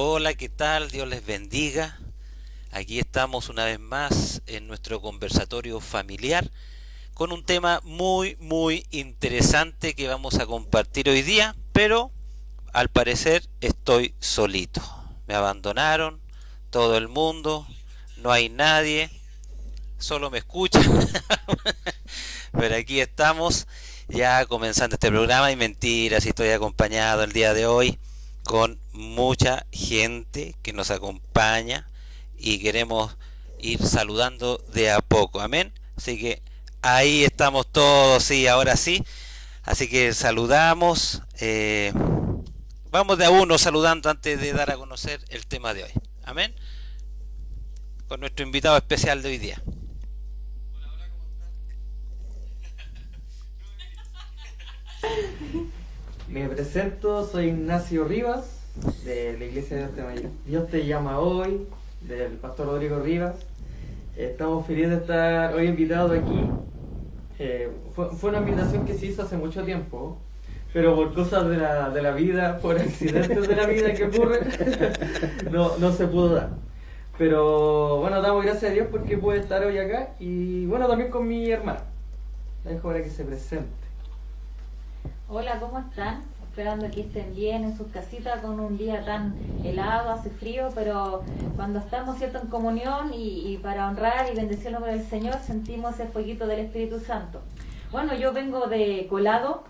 Hola, ¿qué tal? Dios les bendiga. Aquí estamos una vez más en nuestro conversatorio familiar con un tema muy interesante que vamos a compartir hoy día, pero al parecer estoy solito. Me abandonaron, todo el mundo, no hay nadie, solo me escuchan, pero aquí estamos ya comenzando este programa y mentira, si estoy acompañado el día de hoy con mucha gente que nos acompaña y queremos ir saludando de a poco, amén. Así que ahí estamos todos, sí, ahora sí. Así que saludamos, vamos de a uno saludando antes de dar a conocer el tema de hoy, amén. Con nuestro invitado especial de hoy día. Me presento, soy Ignacio Rivas, de la Iglesia de Dios te llama, Dios te llama hoy, del pastor Rodrigo Rivas. Estamos felices de estar hoy invitados aquí. Fue una invitación que se hizo hace mucho tiempo, pero por cosas de la vida, por accidentes de la vida que ocurren, no se pudo dar. Pero bueno, damos gracias a Dios porque pude estar hoy acá y bueno, también con mi hermana. La dejo ahora que se presente. Hola, ¿cómo están? Esperando que estén bien en sus casitas con un día tan helado, hace frío, pero cuando estamos, ¿cierto?, en comunión y para honrar y bendecir el nombre del Señor, sentimos ese fueguito del Espíritu Santo. Bueno, yo vengo de Colado,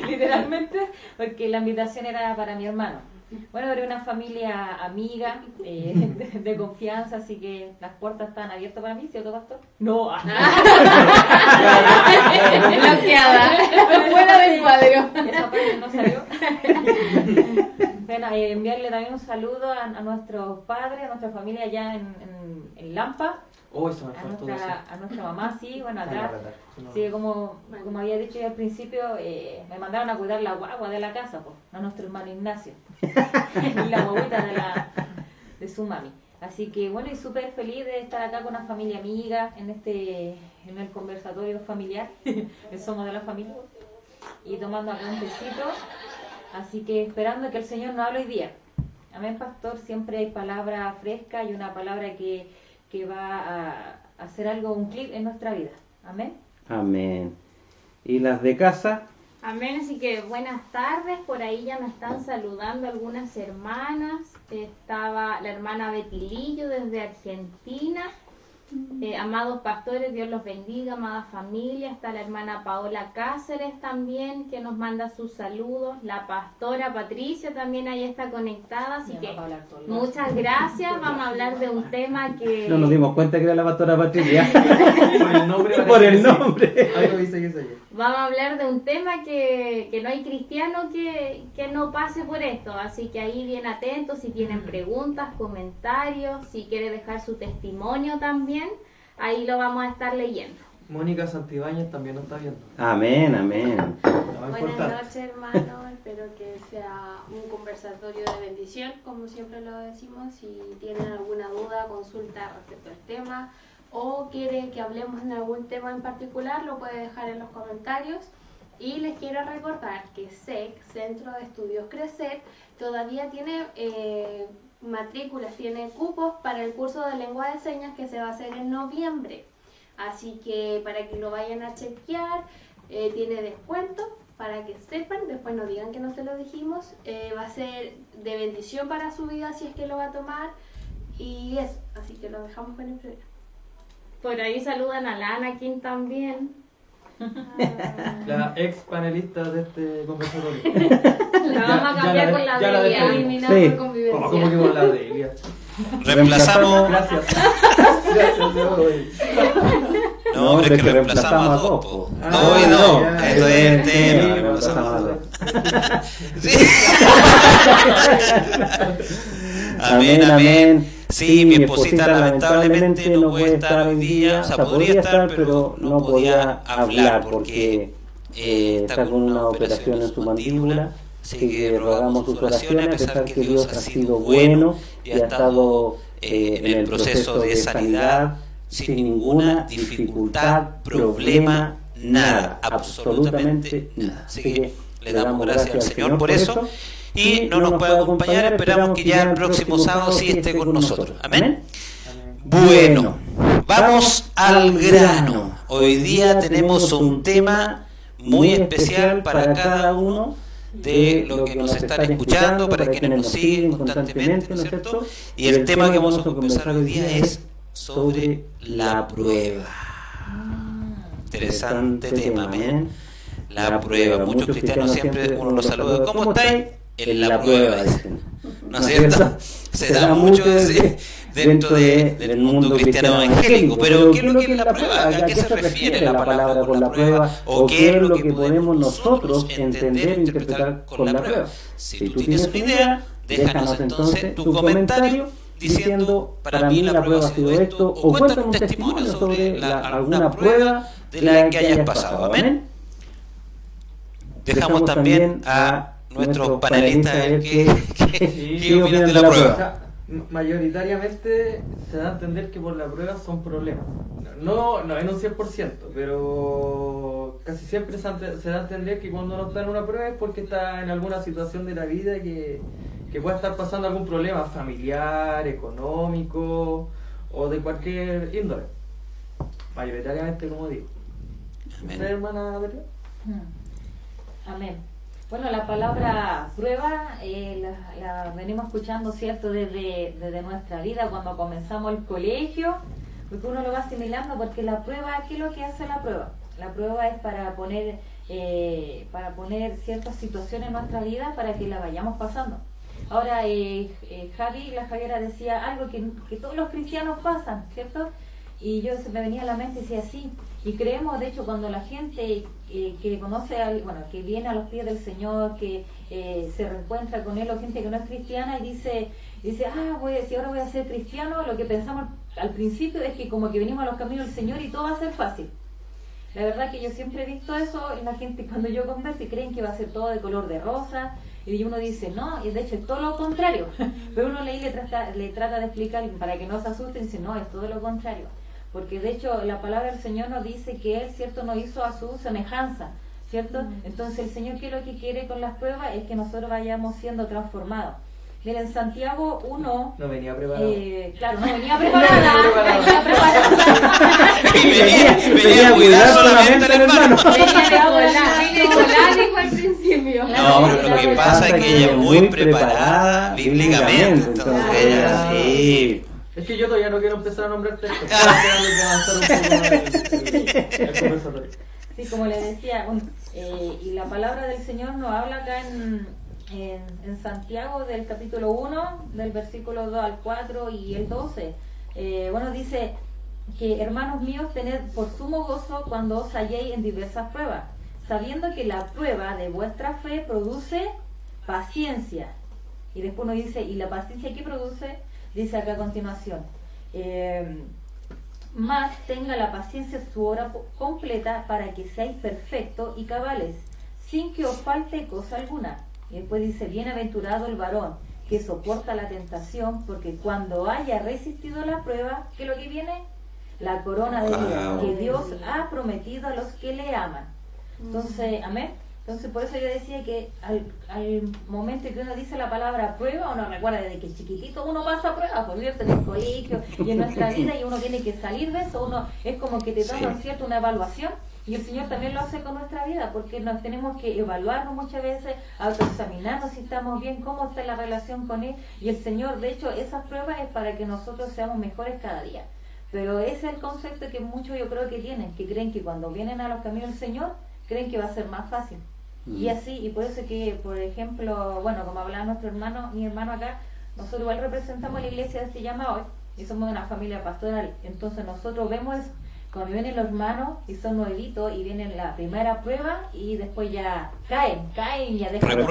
literalmente, porque la invitación era para mi hermano. Bueno, era una familia amiga, de confianza, así que las puertas están abiertas para mí, ¿cierto, pastor? No. Bloqueada. Fuera del cuadro. Esa parte no salió. Bueno, enviarle también un saludo a nuestros padres, a nuestra familia allá en Lampa. Oh, eso me faltó a nuestra mamá, sí, bueno, acá. Sí, como había dicho yo al principio, me mandaron a cuidar la guagua de la casa, pues, a nuestro hermano Ignacio. Y la guaguita de su mami. Así que bueno, y súper feliz de estar acá con una familia amiga en el conversatorio familiar, que somos de la familia, y tomando acá un tecito. Así que esperando que el Señor nos hable hoy día. Amén, pastor, siempre hay palabra fresca y una palabra que va a hacer algo, un clic en nuestra vida. Amén. Amén. ¿Y las de casa? Amén, así que buenas tardes. Por ahí ya me están saludando algunas hermanas. Estaba la hermana Betilillo desde Argentina. Amados pastores, Dios los bendiga, amada familia. Está la hermana Paola Cáceres también, que nos manda sus saludos. La pastora Patricia también ahí está conectada, así que muchas gracias. Vamos a hablar de un tema que... No nos dimos cuenta que era la pastora Patricia. Por el nombre. Por el nombre. Algo dice que es ella. Vamos a hablar de un tema que no hay cristiano que no pase por esto, así que ahí bien atentos, si tienen preguntas, comentarios, si quiere dejar su testimonio también, ahí lo vamos a estar leyendo. Mónica Santibáñez también nos está viendo. Amén, amén. Buenas noches, hermanos. Espero que sea un conversatorio de bendición, como siempre lo decimos. Si tienen alguna duda, consulta respecto al tema o quiere que hablemos en algún tema en particular, lo puede dejar en los comentarios. Y les quiero recordar que SEC, Centro de Estudios Crecer, todavía tiene matrículas, tiene cupos para el curso de lengua de señas que se va a hacer en noviembre. Así que para que lo vayan a chequear, tiene descuento para que sepan, después no digan que no se lo dijimos. Va a ser de bendición para su vida si es que lo va a tomar. Y eso, así que lo dejamos con el primero. Por ahí saludan a la Anakin también. La ex panelista de este conversatorio. La vamos a cambiar con la Delia. Eliminado Sí. por convivencia. ¿Cómo que con la Delia? Reemplazamos. Gracias. Gracias, Dios. No, hombre, es que reemplazamos a dos, po. No, eso es el tema. Reemplazamos a dos. Sí. Amén. Sí, mi esposita lamentablemente no puede estar hoy día, o sea, podría estar, pero no podía hablar porque está con una operación en su mandíbula. Así que rogamos sus oraciones, a pesar que Dios ha sido bueno y ha estado en el proceso de sanidad sin ninguna dificultad, problema, nada, absolutamente nada. Así que Le damos gracias al Señor por eso. Y no nos puede acompañar, esperamos que ya el próximo sábado sí esté con nosotros. Amén. Bueno, vamos al grano. Hoy día tenemos un tema muy especial para cada uno de los que nos están escuchando, para quienes nos siguen constantemente, ¿no es cierto? Y el tema que vamos a conversar hoy día es sobre la prueba. Interesante tema, amén. La prueba. Muchos cristianos siempre uno los saluda. ¿Cómo estáis? En la prueba, dicen. ¿No es cierto? Se da mucho dentro del mundo cristiano evangélico. Pero ¿qué es lo que es la prueba? ¿A qué se refiere la palabra con la prueba? ¿O qué es lo que podemos nosotros entender e interpretar con la prueba? Si tú tienes una idea, déjanos entonces tu comentario diciendo, para mí la prueba ha sido esto, o cuéntanos un testimonio sobre alguna prueba de la que hayas pasado. Amén. Dejamos también a nuestros panelistas qué opinan de la prueba. O sea, mayoritariamente se da a entender que por la prueba son problemas. No en un 100%, pero casi siempre se da a entender que cuando uno está en una prueba es porque está en alguna situación de la vida que puede estar pasando algún problema familiar, económico o de cualquier índole. Mayoritariamente, como digo. Amén. ¿Usted, hermana Adriana? Amén. Bueno, la palabra prueba la venimos escuchando, ¿cierto?, desde nuestra vida, cuando comenzamos el colegio, porque uno lo va asimilando, porque la prueba, ¿qué es lo que hace la prueba? La prueba es para poner ciertas situaciones en nuestra vida para que la vayamos pasando. Ahora, la Javiera decía algo que todos los cristianos pasan, ¿cierto? Y yo se me venía a la mente y decía sí. Y creemos, de hecho, cuando la gente que conoce, que viene a los pies del Señor, que se reencuentra con Él, o gente que no es cristiana, y dice si ahora voy a ser cristiano, lo que pensamos al principio es que como que venimos a los caminos del Señor y todo va a ser fácil. La verdad que yo siempre he visto eso en la gente cuando yo converso, y creen que va a ser todo de color de rosa, y uno dice no, y de hecho es todo lo contrario. Pero uno le trata de explicar para que no se asusten, y dice no, es todo lo contrario. Porque de hecho la palabra del Señor nos dice que Él, ¿cierto?, nos hizo a su semejanza, ¿cierto? Entonces el Señor, ¿qué es lo que quiere con las pruebas? Es que nosotros vayamos siendo transformados. Mira, en Santiago 1... No venía preparado. Claro, no venía preparada. Venía preparada. Venía a cuidar solamente al hermano. Venía de volar, dijo al principio. No, pero lo que pasa es que ella es muy preparada bíblicamente. Entonces ella sí... Es que yo todavía no quiero empezar a nombrar textos. Estoy esperando que avanzar un poco el conversatorio. Sí, como le decía, y la palabra del Señor nos habla acá en Santiago del capítulo 1, del versículo 2 al 4 y el 12. Dice que, hermanos míos, tened por sumo gozo cuando os halléis en diversas pruebas, sabiendo que la prueba de vuestra fe produce paciencia. Y después nos dice, ¿y la paciencia qué produce? Dice acá a continuación, más tenga la paciencia su obra completa para que seáis perfectos y cabales, sin que os falte cosa alguna. Y después dice, bienaventurado el varón que soporta la tentación, porque cuando haya resistido la prueba, ¿qué es lo que viene? La corona de vida que Dios ha prometido a los que le aman. Entonces, amén. Entonces, por eso yo decía que al momento que uno dice la palabra prueba, uno recuerda desde que chiquitito uno pasa pruebas, por cierto, en el colegio y en nuestra vida, y uno tiene que salir de eso. Uno es como que te toman, ¿cierto?, una evaluación, y el Señor también lo hace con nuestra vida, porque nos tenemos que evaluarnos muchas veces, autoexaminarnos si estamos bien, cómo está la relación con Él, y el Señor, de hecho, esas pruebas es para que nosotros seamos mejores cada día. Pero ese es el concepto que muchos yo creo que tienen, que creen que cuando vienen a los caminos del Señor, creen que va a ser más fácil. Y así, y por eso que, por ejemplo, como hablaba nuestro hermano, mi hermano acá, nosotros igual representamos la iglesia de Se Llama Hoy, y somos una familia pastoral. Entonces nosotros vemos eso, cuando vienen los hermanos y son nuevitos y vienen la primera prueba y después ya caen, ya dejan de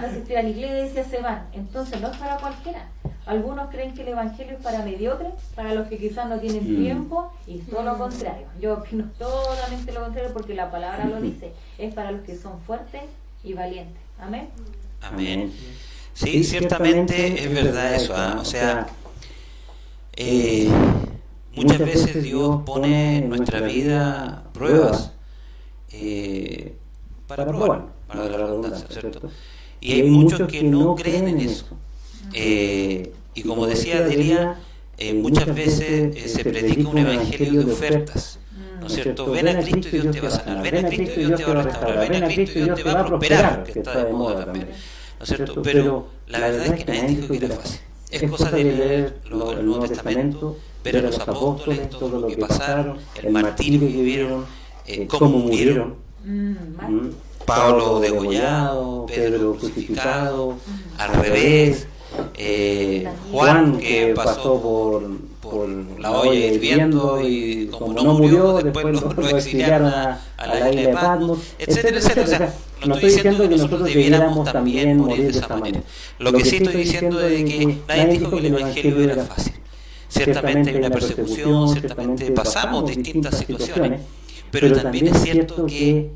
asistir a la iglesia, se van. Entonces no es para cualquiera. Algunos creen que el evangelio es para mediocres, para los que quizás no tienen tiempo, y todo lo contrario. Yo opino totalmente lo contrario, porque la palabra lo dice, es para los que son fuertes y valientes. Amén. Amén. Sí, ciertamente es verdad eso. O sea, muchas veces Dios pone en nuestra vida pruebas, para probar, para la redundancia, ¿cierto? Y hay muchos que no creen en eso. Y como decía Delia, muchas veces se predica un evangelio de ofertas, ¿no es cierto? Ven a Cristo y Dios te va a sanar, ven a Cristo y Dios te va a restaurar, ven a Cristo y Dios te va a prosperar, que está de moda también, ¿no es cierto? Pero la verdad es que nadie dijo que era fácil. Es cosa de leer el Nuevo Testamento, ver a los apóstoles, todo lo que pasaron, el martirio que vivieron, cómo murieron. Pablo degollado, Pedro crucificado, al revés, Juan que pasó por la olla hirviendo y como no murió, después lo exiliaron a la isla de Patmos, etcétera, etcétera. O sea, no estoy diciendo que nosotros debiéramos también morir de esa manera. Lo que sí estoy diciendo es que nadie dijo que el evangelio era fácil. Ciertamente hay una persecución, ciertamente pasamos distintas situaciones, pero también es cierto que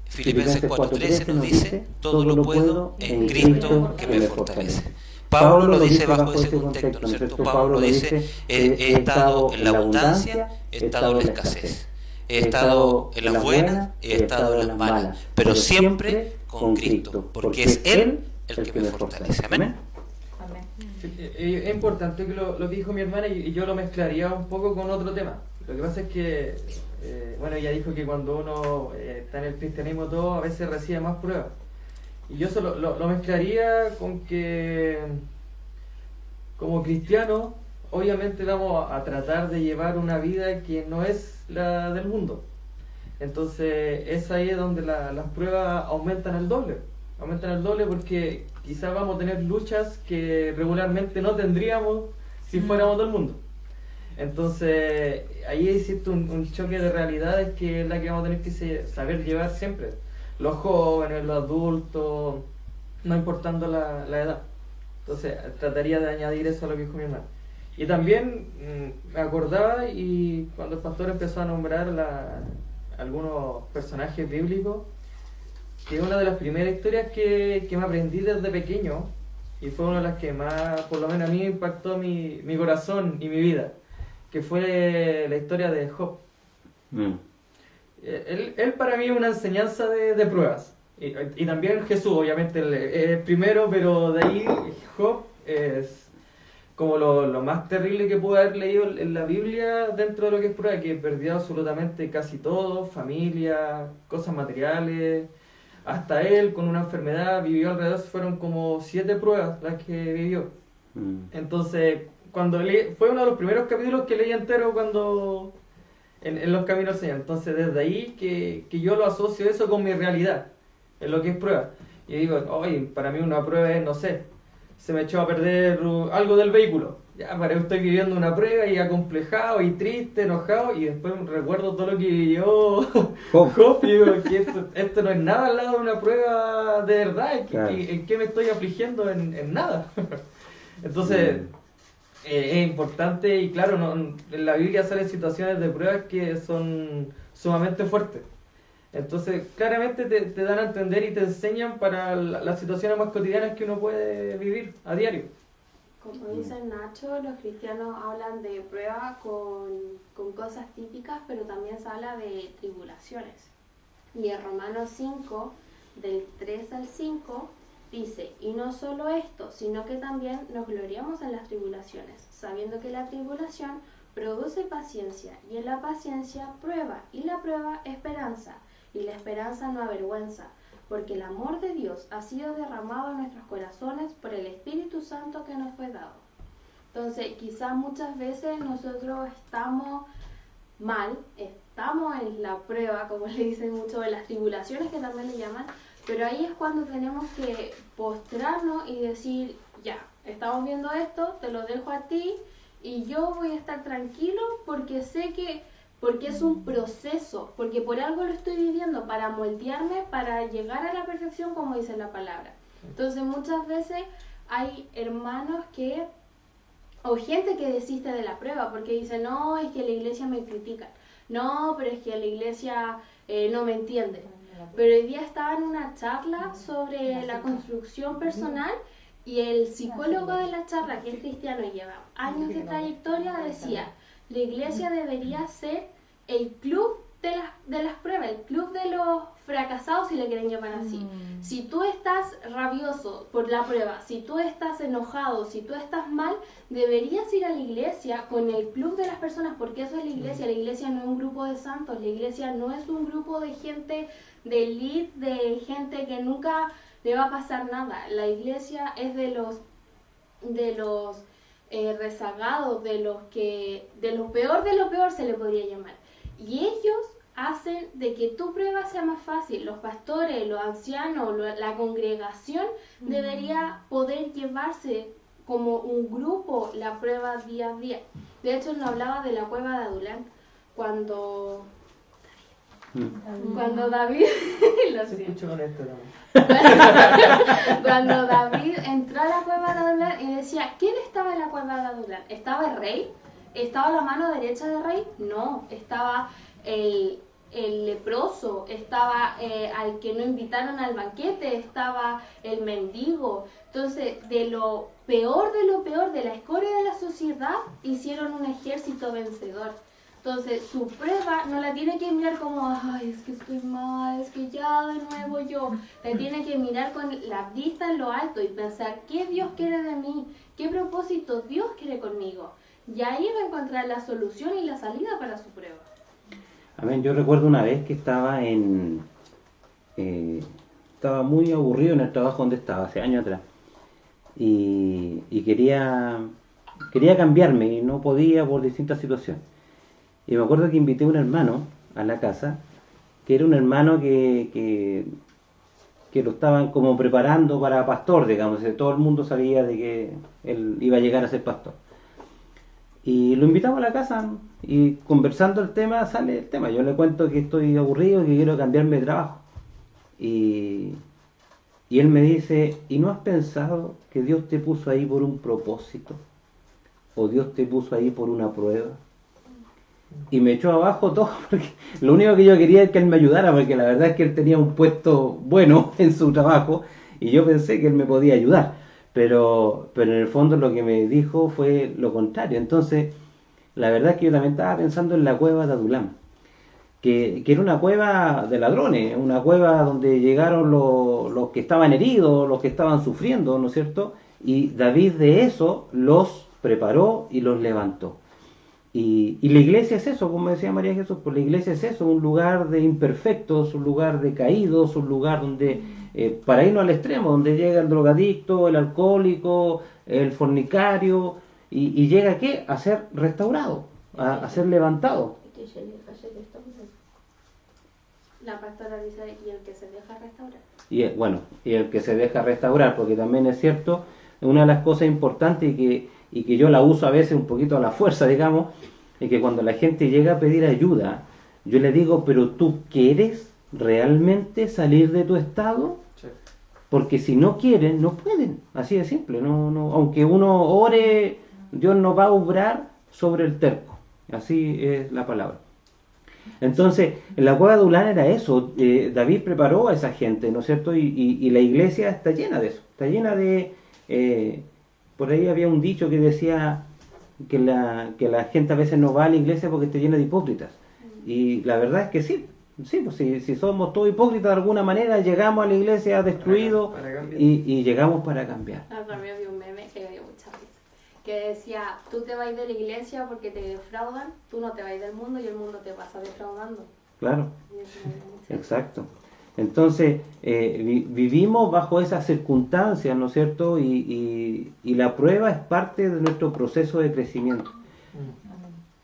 Filipenses 4:13 nos dice, todo lo puedo en Cristo que me fortalece. Pablo lo dice bajo ese contexto, ¿no es cierto? Pablo dice, he estado en la abundancia, he estado en la escasez, he estado en las buenas, he estado en las malas, pero siempre con Cristo, porque es Él el que me fortalece. Amén. Es importante que lo que dijo mi hermana y yo lo mezclaría un poco con otro tema. Lo que pasa es que, bueno, ella dijo que cuando uno está en el cristianismo todo, a veces recibe más pruebas. Y yo lo mezclaría con que como cristianos, obviamente vamos a tratar de llevar una vida que no es la del mundo. Entonces es ahí donde las pruebas aumentan el doble. Aumentan el doble porque quizás vamos a tener luchas que regularmente no tendríamos si fuéramos del mundo. Entonces ahí existe un choque de realidades que es la que vamos a tener que saber llevar siempre. Los jóvenes, los adultos, no importando la edad. Entonces trataría de añadir eso a lo que dijo mi hermano. Y también me acordaba, y cuando el pastor empezó a nombrar algunos personajes bíblicos, que una de las primeras historias que me aprendí desde pequeño, y fue una de las que más, por lo menos a mí, impactó mi corazón y mi vida, que fue la historia de Job. Él para mí es una enseñanza de pruebas. Y también Jesús, obviamente, es el primero, pero de ahí Job es como lo más terrible que pude haber leído en la Biblia dentro de lo que es prueba, que perdió absolutamente casi todo, familia, cosas materiales, hasta él con una enfermedad, vivió alrededor, fueron como 7 pruebas las que vivió. Entonces, cuando fue uno de los primeros capítulos que leí entero cuando en los caminos del Señor. Entonces desde ahí que yo lo asocio eso con mi realidad, en lo que es prueba. Y digo, oye, para mí una prueba es, no sé, se me echó a perder algo del vehículo. Ya, para estoy viviendo una prueba y acomplejado y triste, enojado, y después recuerdo todo lo que vivió Job y digo que esto no es nada al lado de una prueba de verdad. Claro. ¿En qué me estoy afligiendo? En nada. Entonces es importante, y claro, en la Biblia salen situaciones de pruebas que son sumamente fuertes. Entonces claramente te dan a entender y te enseñan para las situaciones más cotidianas que uno puede vivir a diario. Como dice Nacho, los cristianos hablan de pruebas con cosas típicas, pero también se habla de tribulaciones. Y en Romanos 5, del 3 al 5, dice, y no solo esto, sino que también nos gloriamos en las tribulaciones, sabiendo que la tribulación produce paciencia, y en la paciencia prueba, y la prueba esperanza, y la esperanza no avergüenza, porque el amor de Dios ha sido derramado en nuestros corazones por el Espíritu Santo que nos fue dado. Entonces, quizás muchas veces nosotros estamos mal, estamos en la prueba, como le dicen mucho, de las tribulaciones que también le llaman, pero ahí es cuando tenemos que postrarnos y decir, ya, estamos viendo esto, te lo dejo a ti, y yo voy a estar tranquilo porque sé que porque es un proceso, porque por algo lo estoy viviendo, para moldearme, para llegar a la perfección, como dice la palabra. Entonces muchas veces hay hermanos o gente que desiste de la prueba, porque dice, no, es que la iglesia me critica, no, pero es que la iglesia no me entiende. Pero hoy día estaba en una charla sobre la construcción personal, y el psicólogo de la charla, que es cristiano y lleva años de trayectoria, decía, la iglesia debería ser el club de las pruebas, el club de los fracasados, si le quieren llamar así. Si tú estás rabioso por la prueba, si tú estás enojado, si tú estás mal, deberías ir a la iglesia con el club de las personas, porque eso es la iglesia. La iglesia no es un grupo de santos, la iglesia no es un grupo de gente de elite, de gente que nunca le va a pasar nada. La iglesia es de los rezagados, de lo peor se le podría llamar. Y ellos hacen de que tu prueba sea más fácil. Los pastores, los ancianos, la congregación debería poder llevarse como un grupo la prueba día a día. De hecho, nos hablaba de la cueva de Adulán cuando David lo Se siento. escucha con esto también. Cuando David entró a la cueva de Adulán y decía, ¿quién estaba en la cueva de Adulán? ¿Estaba el rey? ¿Estaba la mano derecha del rey? No, estaba el leproso, estaba al que no invitaron al banquete, estaba el mendigo. Entonces, de lo peor, de la escoria de la sociedad, hicieron un ejército vencedor. Entonces, su prueba no la tiene que mirar como, ay, es que estoy mal, es que ya de nuevo yo. La tiene que mirar con la vista en lo alto y pensar, ¿qué Dios quiere de mí? ¿Qué propósito Dios quiere conmigo? Y ahí va a encontrar la solución y la salida para su prueba. Amén. Yo recuerdo una vez que estaba estaba muy aburrido en el trabajo donde estaba, hace años atrás. Y quería cambiarme y no podía por distintas situaciones. Y me acuerdo que invité a un hermano a la casa, que era un hermano que lo estaban como preparando para pastor, digamos. Todo el mundo sabía de que él iba a llegar a ser pastor. Y lo invitamos a la casa y conversando el tema, sale el tema. Yo le cuento que estoy aburrido y que quiero cambiarme de trabajo. Y él me dice, ¿y no has pensado que Dios te puso ahí por un propósito? ¿O Dios te puso ahí por una prueba? Y me echó abajo todo, porque lo único que yo quería es que él me ayudara, porque la verdad es que él tenía un puesto bueno en su trabajo y yo pensé que él me podía ayudar, pero en el fondo lo que me dijo fue lo contrario. Entonces la verdad es que yo también estaba pensando en la cueva de Adulam, que era una cueva de ladrones, una cueva donde llegaron los que estaban heridos, los que estaban sufriendo, ¿no es cierto? Y David de eso los preparó y los levantó. Y la iglesia es eso, como decía María Jesús, pues la iglesia es eso, un lugar de imperfectos, un lugar de caídos, un lugar donde, para irnos al extremo, donde llega el drogadicto, el alcohólico, el fornicario, y llega ¿qué? A ser restaurado, a ser levantado. La pastora dice, y el que se deja restaurar. Y el que se deja restaurar, porque también es cierto, una de las cosas importantes y que yo la uso a veces un poquito a la fuerza, digamos, es que cuando la gente llega a pedir ayuda, yo le digo, pero ¿tú quieres realmente salir de tu estado? Sí. Porque si no quieren, no pueden, así de simple. No, aunque uno ore, Dios no va a obrar sobre el terco, así es la palabra. Entonces, en la cueva de Adulán era eso, David preparó a esa gente, ¿no es cierto? Y la iglesia está llena de eso, está llena de... por ahí había un dicho que decía que la gente a veces no va a la iglesia porque está llena de hipócritas. Y la verdad es que sí, pues si somos todos hipócritas de alguna manera, llegamos a la iglesia destruidos y llegamos para cambiar. También vi un meme que me dio mucha risa, que decía, tú te vas de la iglesia porque te defraudan, tú no te vas del mundo y el mundo te pasa defraudando. Claro, Y eso me dio mucha risa. exacto. Entonces, vivimos bajo esas circunstancias, ¿no es cierto? Y la prueba es parte de nuestro proceso de crecimiento.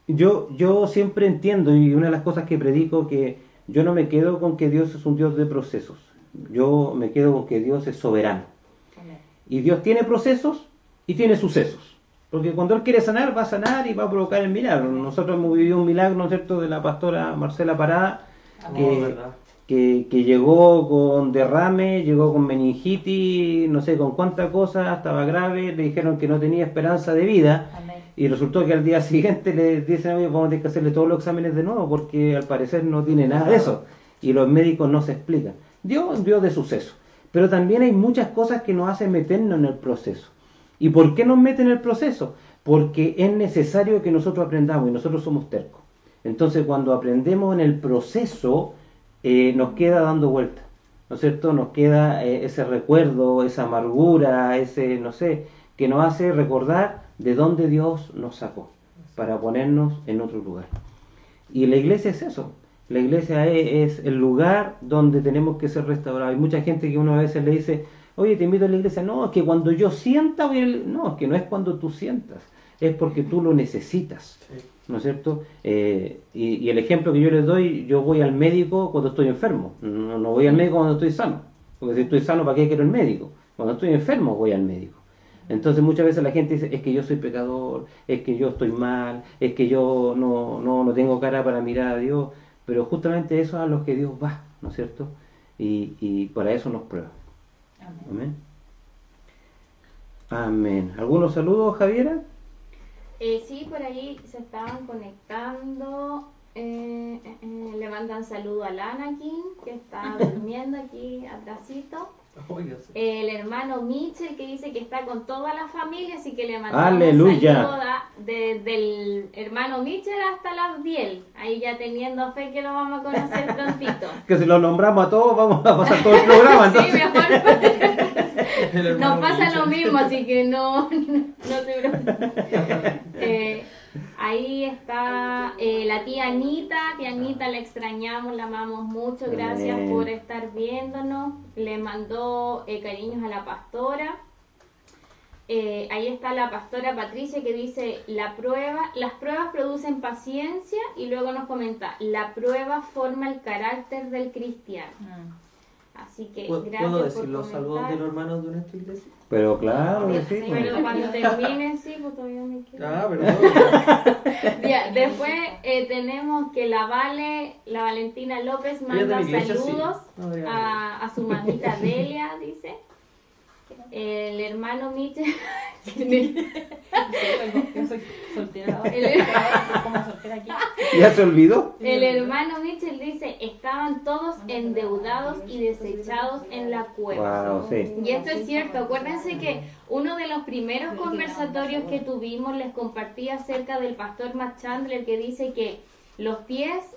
Yo siempre entiendo, y una de las cosas que predico, que yo no me quedo con que Dios es un Dios de procesos. Yo me quedo con que Dios es soberano. Y Dios tiene procesos y tiene sucesos. Porque cuando Él quiere sanar, va a sanar y va a provocar el milagro. Nosotros hemos vivido un milagro, ¿no es cierto?, de la pastora Marcela Parada, que llegó con derrame, llegó con meningitis, no sé con cuánta cosa, estaba grave, le dijeron que no tenía esperanza de vida. Amén. Y resultó que al día siguiente le dicen, oye, vamos a tener que hacerle todos los exámenes de nuevo porque al parecer no tiene nada de eso. Y los médicos no se explican. Dios es Dios de suceso. Pero también hay muchas cosas que nos hacen meternos en el proceso. ¿Y por qué nos meten en el proceso? Porque es necesario que nosotros aprendamos y nosotros somos tercos. Entonces cuando aprendemos en el proceso, nos queda dando vueltas, ¿no es cierto? Nos queda ese recuerdo, esa amargura, ese, no sé, que nos hace recordar de dónde Dios nos sacó, para ponernos en otro lugar. Y la iglesia es eso. La iglesia es el lugar donde tenemos que ser restaurados. Hay mucha gente que uno a veces le dice, oye, te invito a la iglesia. No, es que cuando yo sienta, no, es que no es cuando tú sientas, es porque tú lo necesitas, ¿no es cierto? Y el ejemplo que yo les doy, yo voy al médico cuando estoy enfermo, no voy al médico cuando estoy sano, porque si estoy sano, ¿para qué quiero el médico? Cuando estoy enfermo voy al médico. Entonces muchas veces la gente dice, es que yo soy pecador, es que yo estoy mal, es que yo no tengo cara para mirar a Dios, pero justamente eso es a los que Dios va, ¿no es cierto? Y para eso nos prueba. Amén. Amén. ¿Algunos saludos, Javiera? Sí, por ahí se estaban conectando. Le mandan saludo a Anakin, que está durmiendo aquí atrásito. El hermano Mitchell, que dice que está con toda la familia, así que le mandamos ¡Aleluya! saludo desde el hermano Mitchell hasta la Abdiel. Ahí ya teniendo fe que lo vamos a conocer prontito. Que si lo nombramos a todos, vamos a pasar todo el programa. Sí, mejor. Nos pasa lo mismo, así que no se preocupen. Ahí está la tía Anita. Tía Anita, la extrañamos, la amamos mucho. Gracias por estar viéndonos. Le mandó cariños a la pastora. Ahí está la pastora Patricia, que dice, las pruebas producen paciencia, y luego nos comenta, la prueba forma el carácter del cristiano. Así que gracias. ¿Puedo decir por los saludos comentar. de los hermanos de nuestra iglesia? Pero claro que sí. Pero cuando termine, sí, pues todavía me queda. Ah, perdón. Ya, después tenemos que la Valentina López manda de mi iglesia, sí. No, a su mamita Delia, dice. El hermano Mitchell. Yo soy soltera ahora. Como soltera aquí. ¿Ya se olvidó? El hermano Mitchell dice, estaban todos endeudados y desechados en la cueva. Wow, sí. Y esto es cierto. Acuérdense que uno de los primeros conversatorios que tuvimos les compartí acerca del pastor Matt Chandler, que dice que los pies,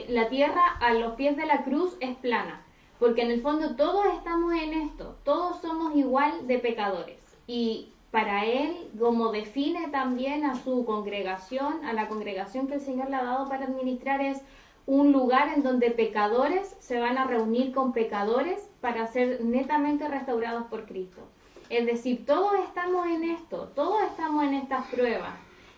la tierra a los pies de la cruz es plana. Porque en el fondo todos estamos en esto, todos somos igual de pecadores. Y para él, como define también a su congregación, a la congregación que el Señor le ha dado para administrar, es un lugar en donde pecadores se van a reunir con pecadores para ser netamente restaurados por Cristo. Es decir, todos estamos en esto, todos estamos en estas pruebas.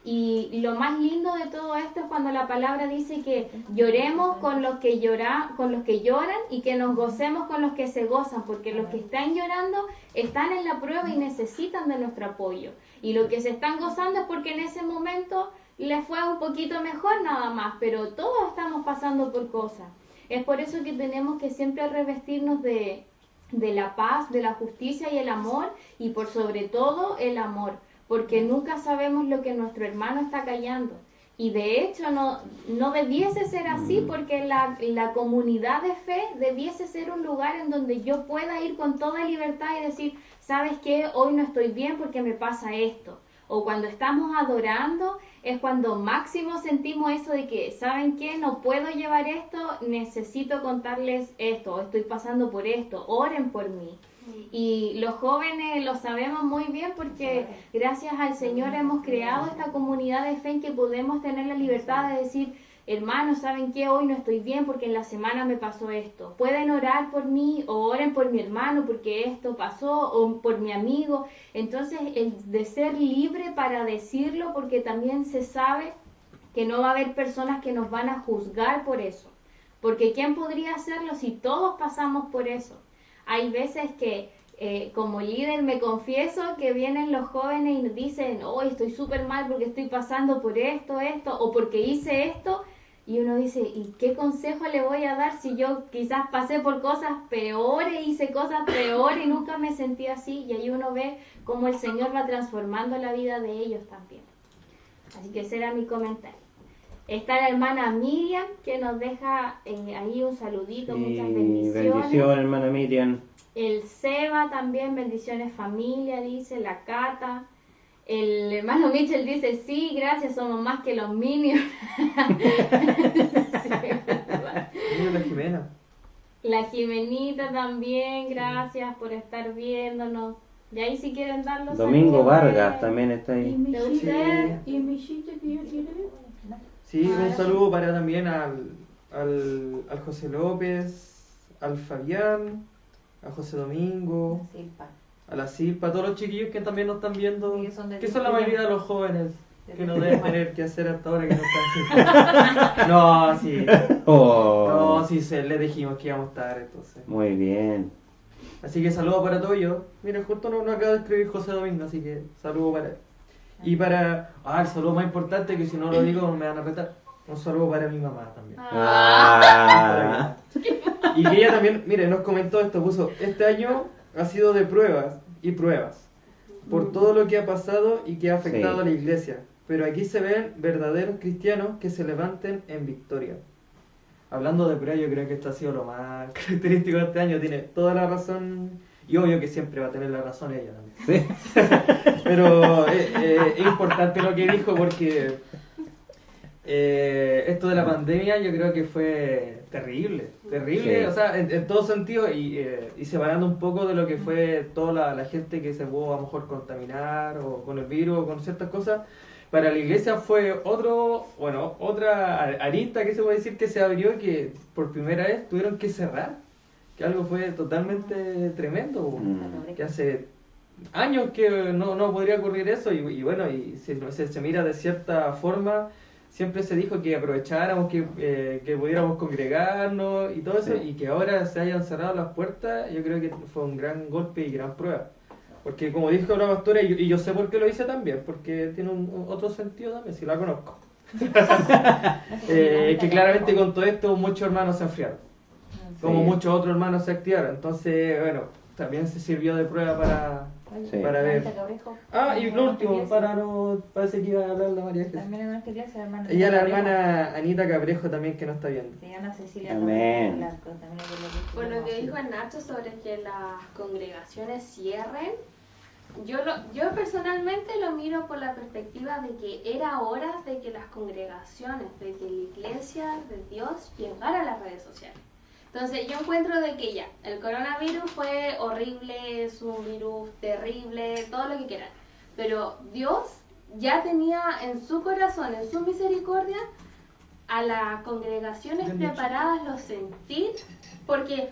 Y lo más lindo de todo esto es cuando la palabra dice que lloremos con los que lloran y que nos gocemos con los que se gozan, porque los que están llorando están en la prueba y necesitan de nuestro apoyo. Y los que se están gozando es porque en ese momento les fue un poquito mejor nada más, pero todos estamos pasando por cosas. Es por eso que tenemos que siempre revestirnos de la paz, de la justicia y el amor, y por sobre todo el amor. Porque nunca sabemos lo que nuestro hermano está callando. Y de hecho no debiese ser así, porque la comunidad de fe debiese ser un lugar en donde yo pueda ir con toda libertad y decir, ¿sabes qué? Hoy no estoy bien porque me pasa esto. O cuando estamos adorando es cuando máximo sentimos eso de que, ¿saben qué? No puedo llevar esto, necesito contarles esto, estoy pasando por esto, oren por mí. Y los jóvenes lo sabemos muy bien porque gracias al Señor hemos creado esta comunidad de fe en que podemos tener la libertad de decir, hermanos, ¿saben qué? Hoy no estoy bien porque en la semana me pasó esto. Pueden orar por mí o oren por mi hermano porque esto pasó, o por mi amigo. Entonces, el de ser libre para decirlo, porque también se sabe que no va a haber personas que nos van a juzgar por eso. Porque ¿quién podría hacerlo si todos pasamos por eso? Hay veces que como líder me confieso que vienen los jóvenes y dicen, hoy estoy súper mal porque estoy pasando por esto, o porque hice esto, y uno dice, ¿y qué consejo le voy a dar si yo quizás pasé por cosas peores, hice cosas peores y nunca me sentí así? Y ahí uno ve cómo el Señor va transformando la vida de ellos también. Así que ese era mi comentario. Está la hermana Miriam, que nos deja ahí un saludito, sí, muchas bendiciones. Bendición, hermana Miriam. El Seba también, bendiciones familia, dice la Cata. El hermano Mitchell dice, sí, gracias, somos más que los Minions. Sí, ¿verdad? La Jimena. La Jimenita también, gracias por estar viéndonos. Y ahí si quieren dar los Domingo saludos, Vargas también está ¿Y ahí. mi ¿De chiste? usted? ¿Y mi chiste que yo quiero? Sí, Ah, un saludo para también al José López, al Fabián, a José Domingo, Silpa. a la Silpa, a todos los chiquillos que también nos están viendo, Sí, que son de que son la Chile. mayoría de los jóvenes que no De deben Chile. tener que hacer hasta ahora que no están. No, sí. Oh, No, sí, les dijimos que íbamos a estar, entonces. muy bien. Así que saludos para todos ellos. Miren, justo no acaba de escribir José Domingo, así que saludo para él. Y para... el saludo más importante, que si no lo digo me van a retar. Un saludo para mi mamá también. Ah, Y que ella también, mire, nos comentó esto, puso, este año ha sido de pruebas y pruebas, por todo lo que ha pasado y que ha afectado Sí. a la iglesia. Pero aquí se ven verdaderos cristianos que se levanten en victoria. Hablando de pruebas, yo creo que esto ha sido lo más característico de este año, tiene toda la razón, y obvio que siempre va a tener la razón ella también. sí. Pero es importante lo que dijo porque esto de la pandemia yo creo que fue terrible, Sí. o sea, en todo sentido y separando un poco de lo que fue toda la gente que se pudo a lo mejor contaminar o con el virus o con ciertas cosas, para la iglesia fue otra arista que se puede decir que se abrió y que por primera vez tuvieron que cerrar, que algo fue totalmente tremendo, que hace años que no podría ocurrir eso y bueno, y si se mira de cierta forma, siempre se dijo que aprovecháramos, que pudiéramos congregarnos y todo eso, Sí. y que ahora se hayan cerrado las puertas, yo creo que fue un gran golpe y gran prueba. Porque como dijo la pastora, y yo sé por qué lo hice también, porque tiene otro sentido también, si la conozco. Que claramente con todo esto muchos hermanos se enfriaron, como Sí. muchos otros hermanos se activaron. Entonces, bueno, también se sirvió de prueba Sí. para ver. Cabrejo. Y lo último, parece que iba a hablar la María Jesús. También en nuestra iglesia, hermana. Ella, la Cabrejo. hermana Anita Cabrejo también, que no está viendo. Se llama Cecilia. Amén. Blanco, también es de la iglesia. Por lo que dijo Nacho sobre que las congregaciones cierren, yo personalmente lo miro por la perspectiva de que era hora de que las congregaciones, de que la iglesia de Dios llegara a las redes sociales. Entonces yo encuentro de que ya, el coronavirus fue horrible, es un virus terrible, todo lo que quieran, pero Dios ya tenía en su corazón, en su misericordia, a las congregaciones Bien dicho. preparadas los sentir, porque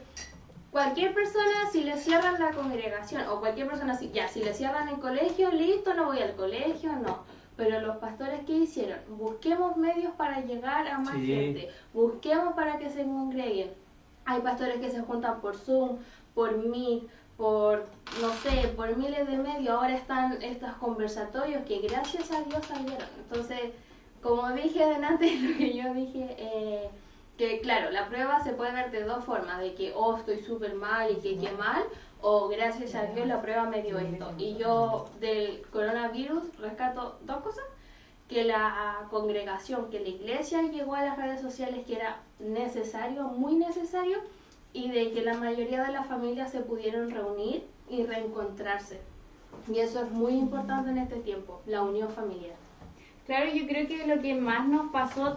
cualquier persona, si le cierran la congregación, o cualquier persona, si le cierran el colegio, listo, no voy al colegio, no. Pero los pastores, ¿qué hicieron? Busquemos medios para llegar a más Sí. gente, busquemos para que se congreguen. Hay pastores que se juntan por Zoom, por Meet, por, no sé, por miles de medios. Ahora están estos conversatorios que gracias a Dios salieron. Entonces, como dije adelante, lo que yo dije, que claro, la prueba se puede ver de dos formas, de que estoy súper mal y que qué mal, o gracias a Dios la prueba me dio esto. Y yo del coronavirus rescato dos cosas, que la congregación, que la iglesia llegó a las redes sociales, que era necesario, muy necesario, y de que la mayoría de las familias se pudieron reunir y reencontrarse. Y eso es muy importante en este tiempo, la unión familiar. Claro, yo creo que lo que más nos pasó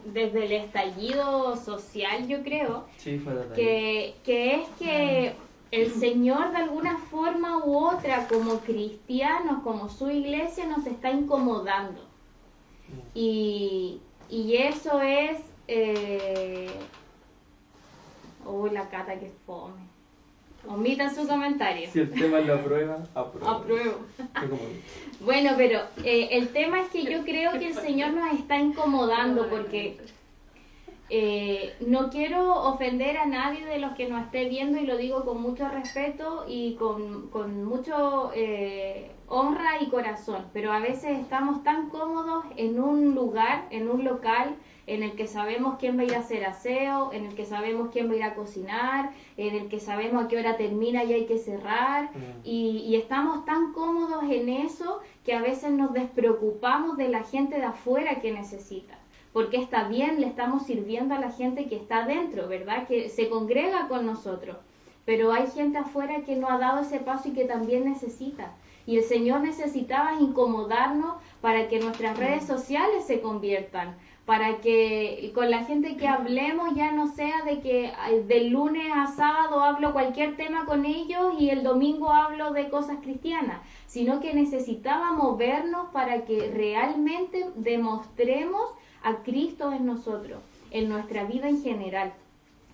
desde el estallido social, yo creo, Sí, fue total. que es que el Señor de alguna forma u otra, como cristianos, como su iglesia, nos está incomodando. Y eso es... la Cata que fome. Omitan su comentario. Si el tema es la prueba, apruebo. Apruebo. Fue como- Bueno, pero el tema es que yo creo que el Señor nos está incomodando porque no quiero ofender a nadie de los que nos esté viendo y lo digo con mucho respeto y con mucho honra y corazón, pero a veces estamos tan cómodos en un lugar, en un local, en el que sabemos quién va a ir a hacer aseo, en el que sabemos quién va a ir a cocinar, en el que sabemos a qué hora termina y hay que cerrar, y estamos tan cómodos en eso que a veces nos despreocupamos de la gente de afuera que necesita, porque está bien, le estamos sirviendo a la gente que está dentro, ¿verdad? Que se congrega con nosotros, pero hay gente afuera que no ha dado ese paso y que también necesita. Y el Señor necesitaba incomodarnos para que nuestras redes sociales se conviertan, para que con la gente que hablemos ya no sea de que del lunes a sábado hablo cualquier tema con ellos y el domingo hablo de cosas cristianas, sino que necesitábamos vernos para que realmente demostremos a Cristo en nosotros, en nuestra vida en general.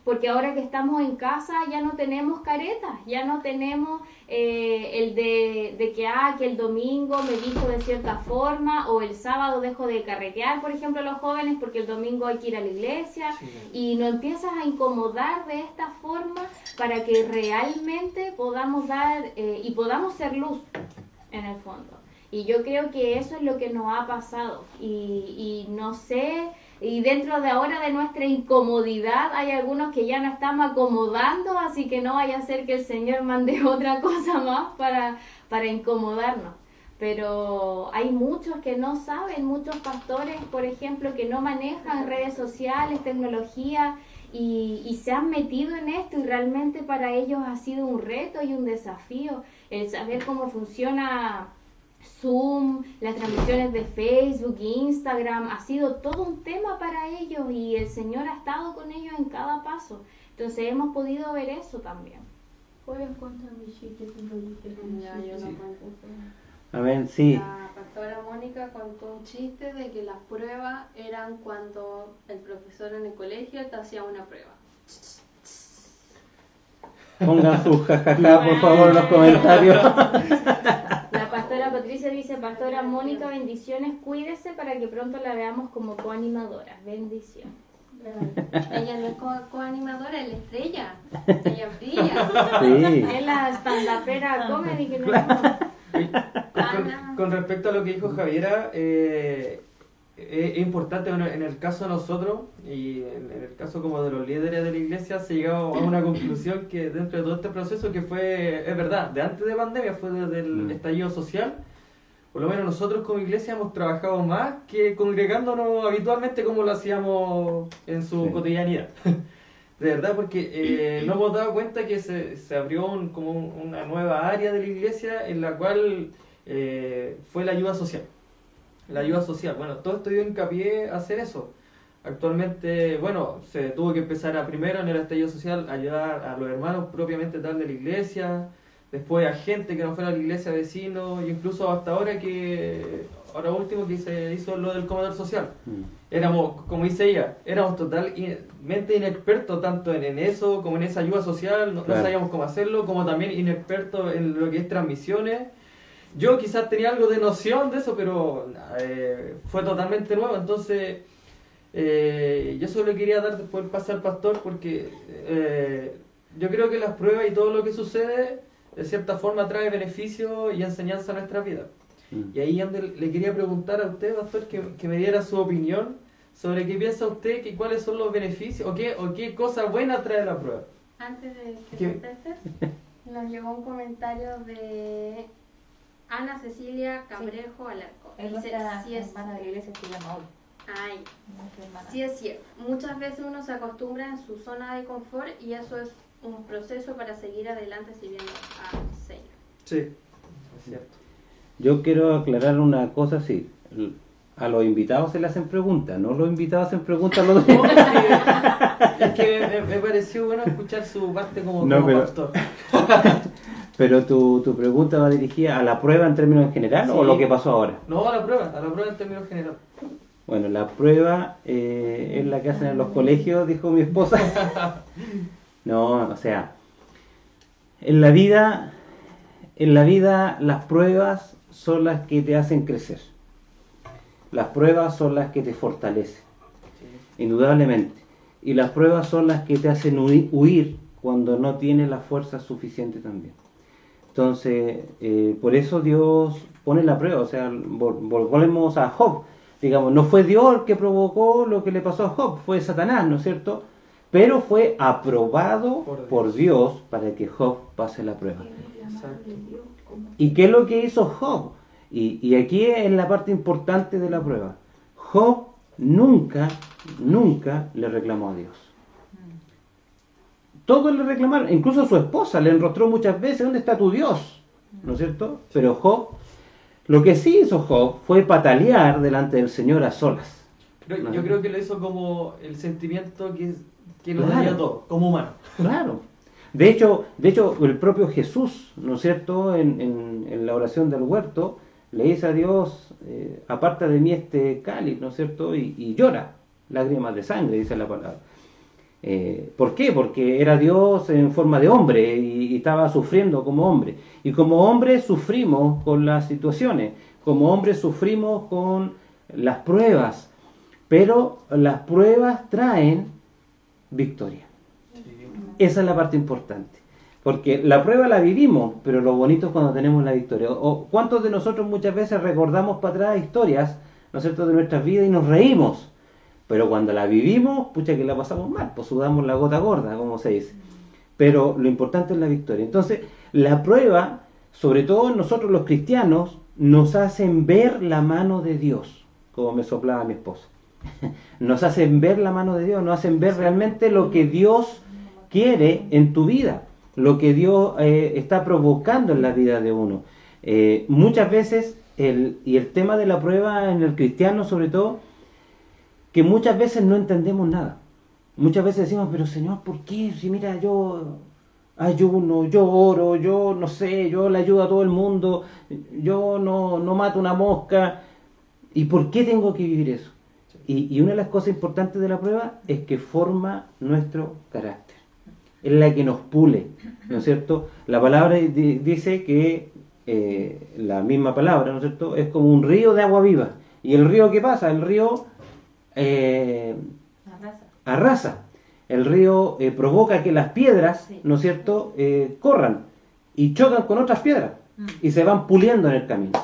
Porque ahora que estamos en casa ya no tenemos caretas, ya no tenemos el de que el domingo me visto de cierta forma o el sábado dejo de carretear, por ejemplo, los jóvenes porque el domingo hay que ir a la iglesia, y nos empiezas a incomodar de esta forma para que realmente podamos dar y podamos ser luz en el fondo. Y yo creo que eso es lo que nos ha pasado y no sé. Y dentro de ahora de nuestra incomodidad hay algunos que ya no estamos acomodando, así que no vaya a ser que el Señor mande otra cosa más para incomodarnos. Pero hay muchos que no saben, muchos pastores, por ejemplo, que no manejan redes sociales, tecnología, y se han metido en esto y realmente para ellos ha sido un reto y un desafío el saber cómo funciona Zoom, las transmisiones de Facebook, Instagram, ha sido todo un tema para ellos y el Señor ha estado con ellos en cada paso. Entonces hemos podido ver eso también. ¿Puedes contar mi chiste? Ya, yo no conté. Amén, sí. La pastora Mónica contó un chiste de que las pruebas eran cuando el profesor en el colegio te hacía una prueba. Pongan su jajaja, por favor, en los comentarios. La pastora Patricia dice: Pastora Mónica, bendiciones, cuídese para que pronto la veamos como coanimadora. Bendición. Ella no es coanimadora, es la estrella. Ella brilla. Sí. Es la stand-upera comedy que Claro. Ana. Con respecto a lo que dijo Javiera, es importante, bueno, en el caso de nosotros y en el caso como de los líderes de la iglesia, se ha llegado a una conclusión que dentro de todo este proceso que fue, es verdad, de antes de pandemia, fue desde el estallido social, por lo menos nosotros como iglesia hemos trabajado más que congregándonos habitualmente como lo hacíamos en su cotidianidad. De verdad, porque nos hemos dado cuenta que se abrió como una nueva área de la iglesia en la cual fue la ayuda social. La ayuda social, bueno, todo esto dio hincapié a hacer eso. Actualmente, bueno, se tuvo que empezar primero en el estallido social a ayudar a los hermanos propiamente tal de la iglesia, después a gente que no fuera a la iglesia, vecinos, e incluso hasta ahora ahora último que se hizo lo del comedor social. Éramos, como dice ella, éramos totalmente inexpertos tanto en eso como en esa ayuda social, no sabíamos cómo hacerlo, como también inexpertos en lo que es transmisiones. Yo quizás tenía algo de noción de eso, pero fue totalmente nuevo, entonces yo solo quería dar después el pase al pastor porque yo creo que las pruebas y todo lo que sucede de cierta forma trae beneficio y enseñanza a nuestra vida. Y ahí le quería preguntar a usted, pastor, que me diera su opinión sobre qué piensa usted, que cuáles son los beneficios o qué cosa buena trae la prueba. Antes de que contestes, nos llegó un comentario de Ana Cecilia Cabrejo Alarco. Es Dice, nuestra sí es, hermana de la iglesia que llama hoy. ay, Nuestra hermana. sí es cierto. Muchas veces uno se acostumbra en su zona de confort y eso es un proceso para seguir adelante sirviendo al Señor. Sí, es cierto. Yo quiero aclarar una cosa, sí. A los invitados se le hacen preguntas, no los invitados hacen preguntas a los demás. Es que me pareció bueno escuchar su parte como pastor. Pero tu pregunta va dirigida a la prueba en términos en general o lo que pasó ahora. No, a la prueba en términos generales. Bueno, la prueba es la que hacen en los colegios, dijo mi esposa. No, o sea, en la vida las pruebas son las que te hacen crecer. Las pruebas son las que te fortalecen, indudablemente. Y las pruebas son las que te hacen huir cuando no tienes la fuerza suficiente también. Entonces, por eso Dios pone la prueba. O sea, volvemos a Job. Digamos, no fue Dios el que provocó lo que le pasó a Job, fue Satanás, ¿no es cierto? Pero fue aprobado por Dios para que Job pase la prueba. Exacto. ¿Y qué es lo que hizo Job? Y aquí es la parte importante de la prueba. Job nunca le reclamó a Dios. Todos le reclamaron, incluso su esposa le enrostró muchas veces: ¿dónde está tu Dios? ¿no es cierto? Pero Job, lo que sí hizo Job fue patalear delante del Señor a solas. Pero yo creo que lo hizo como el sentimiento que nos Claro. daría todo, como humano. Claro. De hecho, el propio Jesús, ¿no es cierto?, en la oración del huerto, le dice a Dios, aparta de mí este cáliz, ¿no es cierto?, y llora, lágrimas de sangre, dice la palabra. ¿Por qué? Porque era Dios en forma de hombre y estaba sufriendo como hombre. Y como hombre sufrimos con las situaciones, como hombre sufrimos con las pruebas, pero las pruebas traen victoria. Esa es la parte importante, porque la prueba la vivimos, pero lo bonito es cuando tenemos la victoria. ¿O cuántos de nosotros muchas veces recordamos para atrás historias, ¿no es cierto?, de nuestras vidas y nos reímos? Pero cuando la vivimos, pucha que la pasamos mal, pues sudamos la gota gorda, como se dice. Pero lo importante es la victoria. Entonces, la prueba, sobre todo nosotros los cristianos, nos hacen ver la mano de Dios, como me soplaba mi esposa. Nos hacen ver la mano de Dios, nos hacen ver realmente lo que Dios quiere en tu vida, lo que Dios está provocando en la vida de uno. Muchas veces, y el tema de la prueba en el cristiano sobre todo, que muchas veces no entendemos nada. Muchas veces decimos, pero Señor, ¿por qué? Si mira, yo ayuno, yo oro, yo no sé, yo le ayudo a todo el mundo, yo no mato una mosca, ¿y por qué tengo que vivir eso? Y una de las cosas importantes de la prueba es que forma nuestro carácter, es la que nos pule, ¿no es cierto? La palabra dice que la misma palabra, ¿no es cierto?, es como un río de agua viva. ¿Y el río qué pasa? El río arrasa. El río provoca que las piedras, ¿no es cierto?, corran y chocan con otras piedras y se van puliendo en el camino,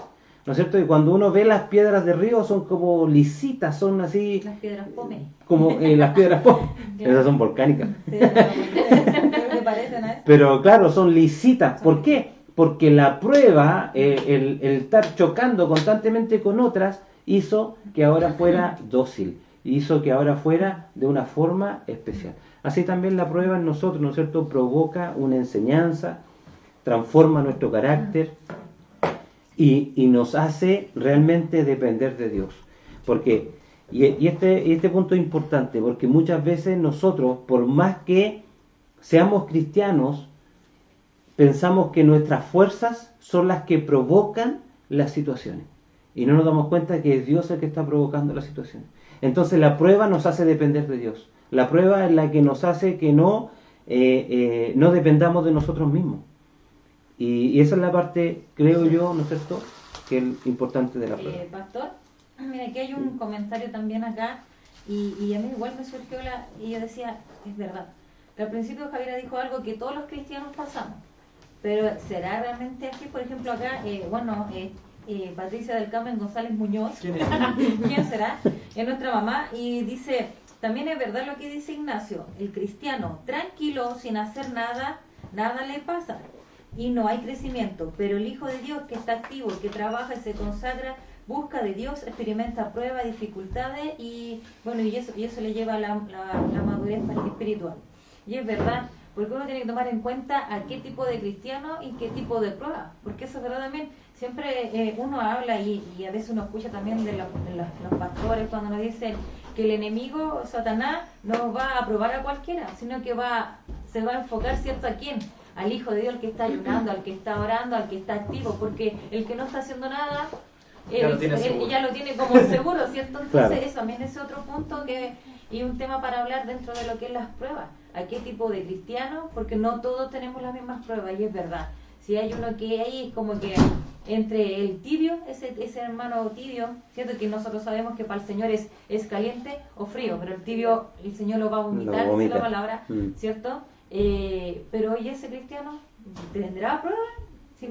¿no es cierto? Y cuando uno ve las piedras del río son como lisitas, son así... Las piedras pome. Como las piedras pome. Esas son volcánicas. Sí, me parecen a eso. Pero claro, son lisitas. ¿Por qué? Porque la prueba, el estar chocando constantemente con otras, hizo que ahora fuera dócil, hizo que ahora fuera de una forma especial. Así también la prueba en nosotros, ¿no es cierto?, provoca una enseñanza, transforma nuestro carácter y nos hace realmente depender de Dios. Porque, y este punto es importante, porque muchas veces nosotros, por más que seamos cristianos, pensamos que nuestras fuerzas son las que provocan las situaciones. Y no nos damos cuenta que es Dios el que está provocando la situación. Entonces la prueba nos hace depender de Dios. La prueba es la que nos hace que no dependamos de nosotros mismos. Y esa es la parte, creo yo, ¿no es cierto?, que es importante de la prueba. Pastor, mira, aquí hay un comentario también acá, y a mí igual me surgió y yo decía, es verdad. Que al principio Javiera dijo algo que todos los cristianos pasamos. Pero ¿será realmente así? Por ejemplo, acá, Patricia del Carmen González Muñoz, ¿quién será? Es nuestra mamá, y dice, también es verdad lo que dice Ignacio, el cristiano tranquilo, sin hacer nada, nada le pasa y no hay crecimiento, pero el Hijo de Dios que está activo, que trabaja y se consagra, busca de Dios, experimenta pruebas, dificultades y bueno, y eso le lleva a la madurez espiritual. Y es verdad, porque uno tiene que tomar en cuenta a qué tipo de cristiano y qué tipo de prueba, porque eso es verdad también. Siempre uno habla y a veces uno escucha también de los pastores cuando nos dicen que el enemigo, Satanás, no va a probar a cualquiera, sino que se va a enfocar, ¿cierto?, a quién, al Hijo de Dios, al que está ayunando, al que está orando, al que está activo, porque el que no está haciendo nada, Ya lo tiene seguro. ya lo tiene como seguro, ¿cierto? Entonces Claro. eso también es otro punto y un tema para hablar dentro de lo que es las pruebas. ¿A qué tipo de cristiano? Porque no todos tenemos las mismas pruebas, y es verdad. Si hay uno que hay como que entre el tibio, ese hermano tibio, ¿cierto? Que nosotros sabemos que para el Señor es caliente o frío, pero el tibio el Señor lo va a vomitar, Lo vomita. esa es la palabra, ¿cierto? Pero oye, ese cristiano tendrá pruebas si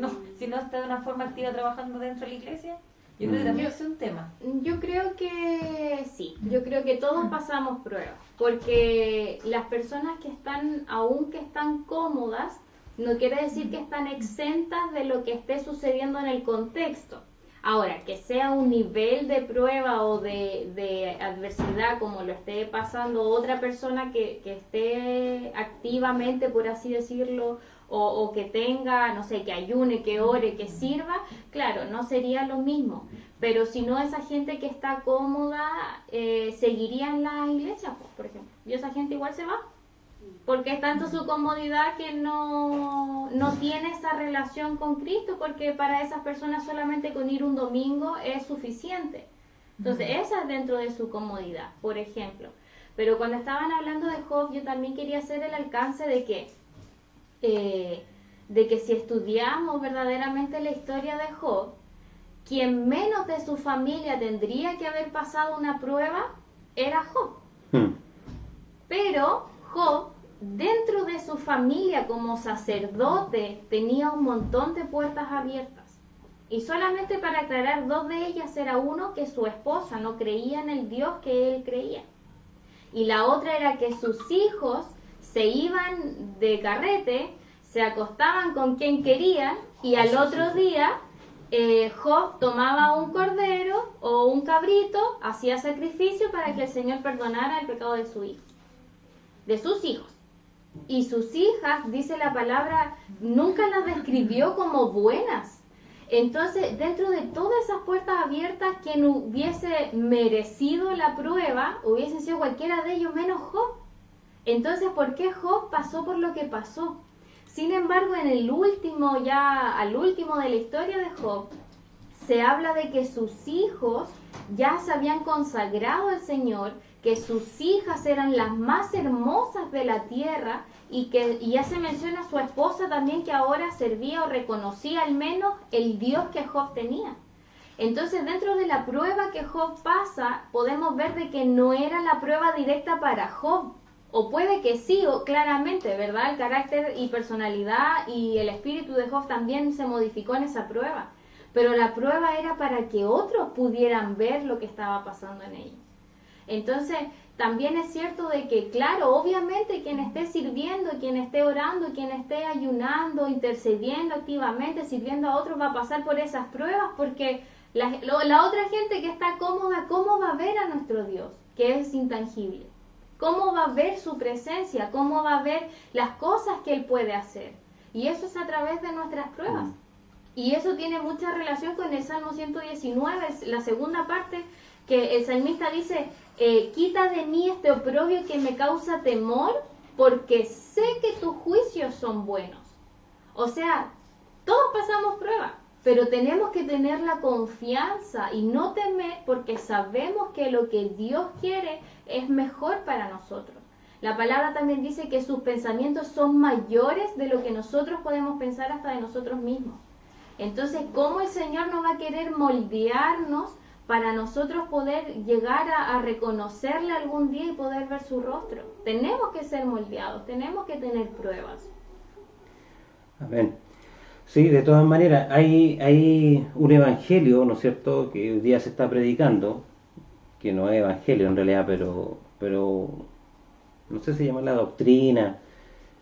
no está de una forma activa trabajando dentro de la iglesia. Yo creo que también es un tema. Yo creo que sí, yo creo que todos pasamos pruebas, porque las personas que están cómodas, no quiere decir que están exentas de lo que esté sucediendo en el contexto. Ahora, que sea un nivel de prueba o de adversidad como lo esté pasando otra persona que esté activamente, por así decirlo, o que tenga, no sé, que ayune, que ore, que sirva, claro, no sería lo mismo. Pero si no, esa gente que está cómoda seguiría en la iglesia, pues, por ejemplo. Y esa gente igual se va. Porque es tanto su comodidad que no tiene esa relación con Cristo, porque para esas personas solamente con ir un domingo es suficiente. Entonces, esa es dentro de su comodidad, por ejemplo. Pero cuando estaban hablando de Job, yo también quería hacer el alcance de que si estudiamos verdaderamente la historia de Job, quien menos de su familia tendría que haber pasado una prueba era Job. Pero Job, dentro de su familia como sacerdote, tenía un montón de puertas abiertas. Y solamente para aclarar, 2 de ellas era uno, que su esposa no creía en el Dios que él creía. Y la otra era que sus hijos se iban de carrete, se acostaban con quien querían, y al otro día Job tomaba un cordero o un cabrito, hacía sacrificio para que el Señor perdonara el pecado de su hijo, de sus hijos. Y sus hijas, dice la palabra, nunca las describió como buenas. Entonces, dentro de todas esas puertas abiertas, quien hubiese merecido la prueba hubiese sido cualquiera de ellos menos Job. Entonces, ¿por qué Job pasó por lo que pasó? Sin embargo, en el último, ya al último de la historia de Job, se habla de que sus hijos ya se habían consagrado al Señor, que sus hijas eran las más hermosas de la tierra, y ya se menciona a su esposa también, que ahora servía o reconocía al menos el Dios que Job tenía. Entonces, dentro de la prueba que Job pasa, podemos ver de que no era la prueba directa para Job, o puede que sí, o claramente, ¿verdad? El carácter y personalidad y el espíritu de Job también se modificó en esa prueba, pero la prueba era para que otros pudieran ver lo que estaba pasando en ellos. Entonces, también es cierto de que, claro, obviamente quien esté sirviendo, quien esté orando, quien esté ayunando, intercediendo activamente, sirviendo a otros, va a pasar por esas pruebas, porque la otra gente que está cómoda, ¿cómo va a ver a nuestro Dios, que es intangible? ¿Cómo va a ver su presencia? ¿Cómo va a ver las cosas que Él puede hacer? Y eso es a través de nuestras pruebas. Y eso tiene mucha relación con el Salmo 119, la segunda parte, que el salmista dice, quita de mí este oprobio que me causa temor, porque sé que tus juicios son buenos. O sea, todos pasamos pruebas, pero tenemos que tener la confianza y no temer, porque sabemos que lo que Dios quiere es mejor para nosotros. La palabra también dice que sus pensamientos son mayores de lo que nosotros podemos pensar hasta de nosotros mismos. Entonces, ¿cómo el Señor nos va a querer moldearnos para nosotros poder llegar a reconocerle algún día y poder ver su rostro? Tenemos que ser moldeados, tenemos que tener pruebas. Amén. Sí, de todas maneras, hay un evangelio, ¿no es cierto?, que hoy día se está predicando, que no es evangelio en realidad, pero no sé si se llama la doctrina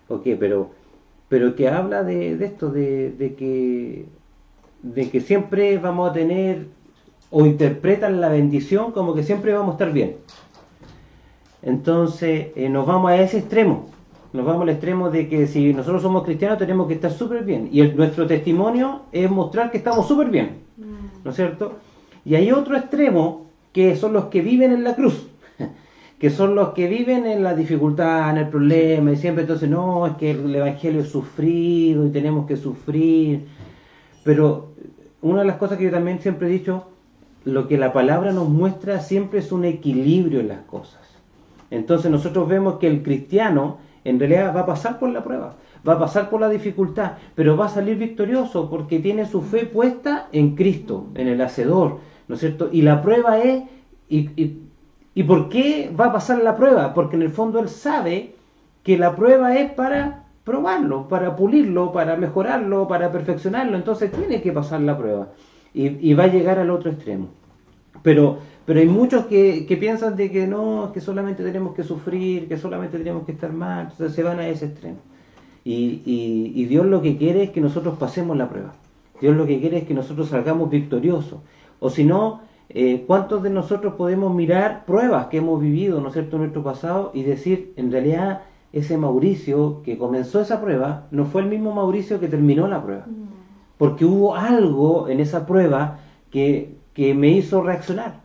o qué, pero que habla de esto, de que siempre vamos a tener, o interpretan la bendición como que siempre vamos a estar bien. Entonces nos vamos a ese extremo, nos vamos al extremo de que si nosotros somos cristianos tenemos que estar súper bien, y nuestro testimonio es mostrar que estamos súper bien, ¿no es cierto? Y hay otro extremo, que son los que viven en la cruz, que son los que viven en la dificultad, en el problema, y siempre entonces, no, es que el evangelio es sufrido y tenemos que sufrir. Pero una de las cosas que yo también siempre he dicho, lo que la palabra nos muestra siempre es un equilibrio en las cosas. Entonces nosotros vemos que el cristiano en realidad va a pasar por la prueba, va a pasar por la dificultad, pero va a salir victorioso porque tiene su fe puesta en Cristo, en el Hacedor, ¿no es cierto? Y la prueba es, ¿y por qué va a pasar la prueba? Porque en el fondo él sabe que la prueba es para probarlo, para pulirlo, para mejorarlo, para perfeccionarlo. Entonces tiene que pasar la prueba y va a llegar al otro extremo. Pero hay muchos que piensan de que no, que solamente tenemos que sufrir, que solamente tenemos que estar mal, entonces se van a ese extremo. Y Dios lo que quiere es que nosotros pasemos la prueba. Dios lo que quiere es que nosotros salgamos victoriosos. O si no, ¿cuántos de nosotros podemos mirar pruebas que hemos vivido, ¿no es cierto?, en nuestro pasado y decir, en realidad ese Mauricio que comenzó esa prueba no fue el mismo Mauricio que terminó la prueba. Porque hubo algo en esa prueba que me hizo reaccionar.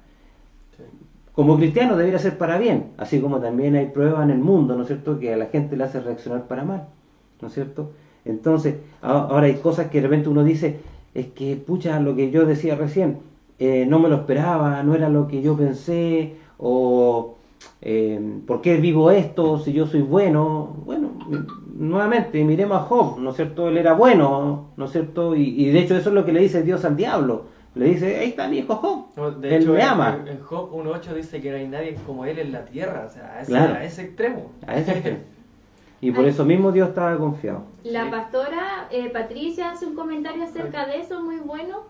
Como cristiano debería ser para bien, así como también hay pruebas en el mundo, ¿no es cierto?, que a la gente le hace reaccionar para mal, ¿no es cierto? Entonces, ahora hay cosas que de repente uno dice, es que, pucha, lo que yo decía recién, no me lo esperaba, no era lo que yo pensé, o ¿por qué vivo esto si yo soy bueno? Bueno, nuevamente, miremos a Job, ¿no es cierto? Él era bueno, ¿no es cierto? Y de hecho eso es lo que le dice Dios al diablo. Le dice, ahí está mi hijo Job, No, de él hecho, me ama. En Job 1.8 dice que no hay nadie como él en la tierra, o sea, Claro. a ese extremo. A ese extremo. Y por eso mismo Dios estaba confiado. La Sí. pastora Patricia hace un comentario acerca de eso muy bueno.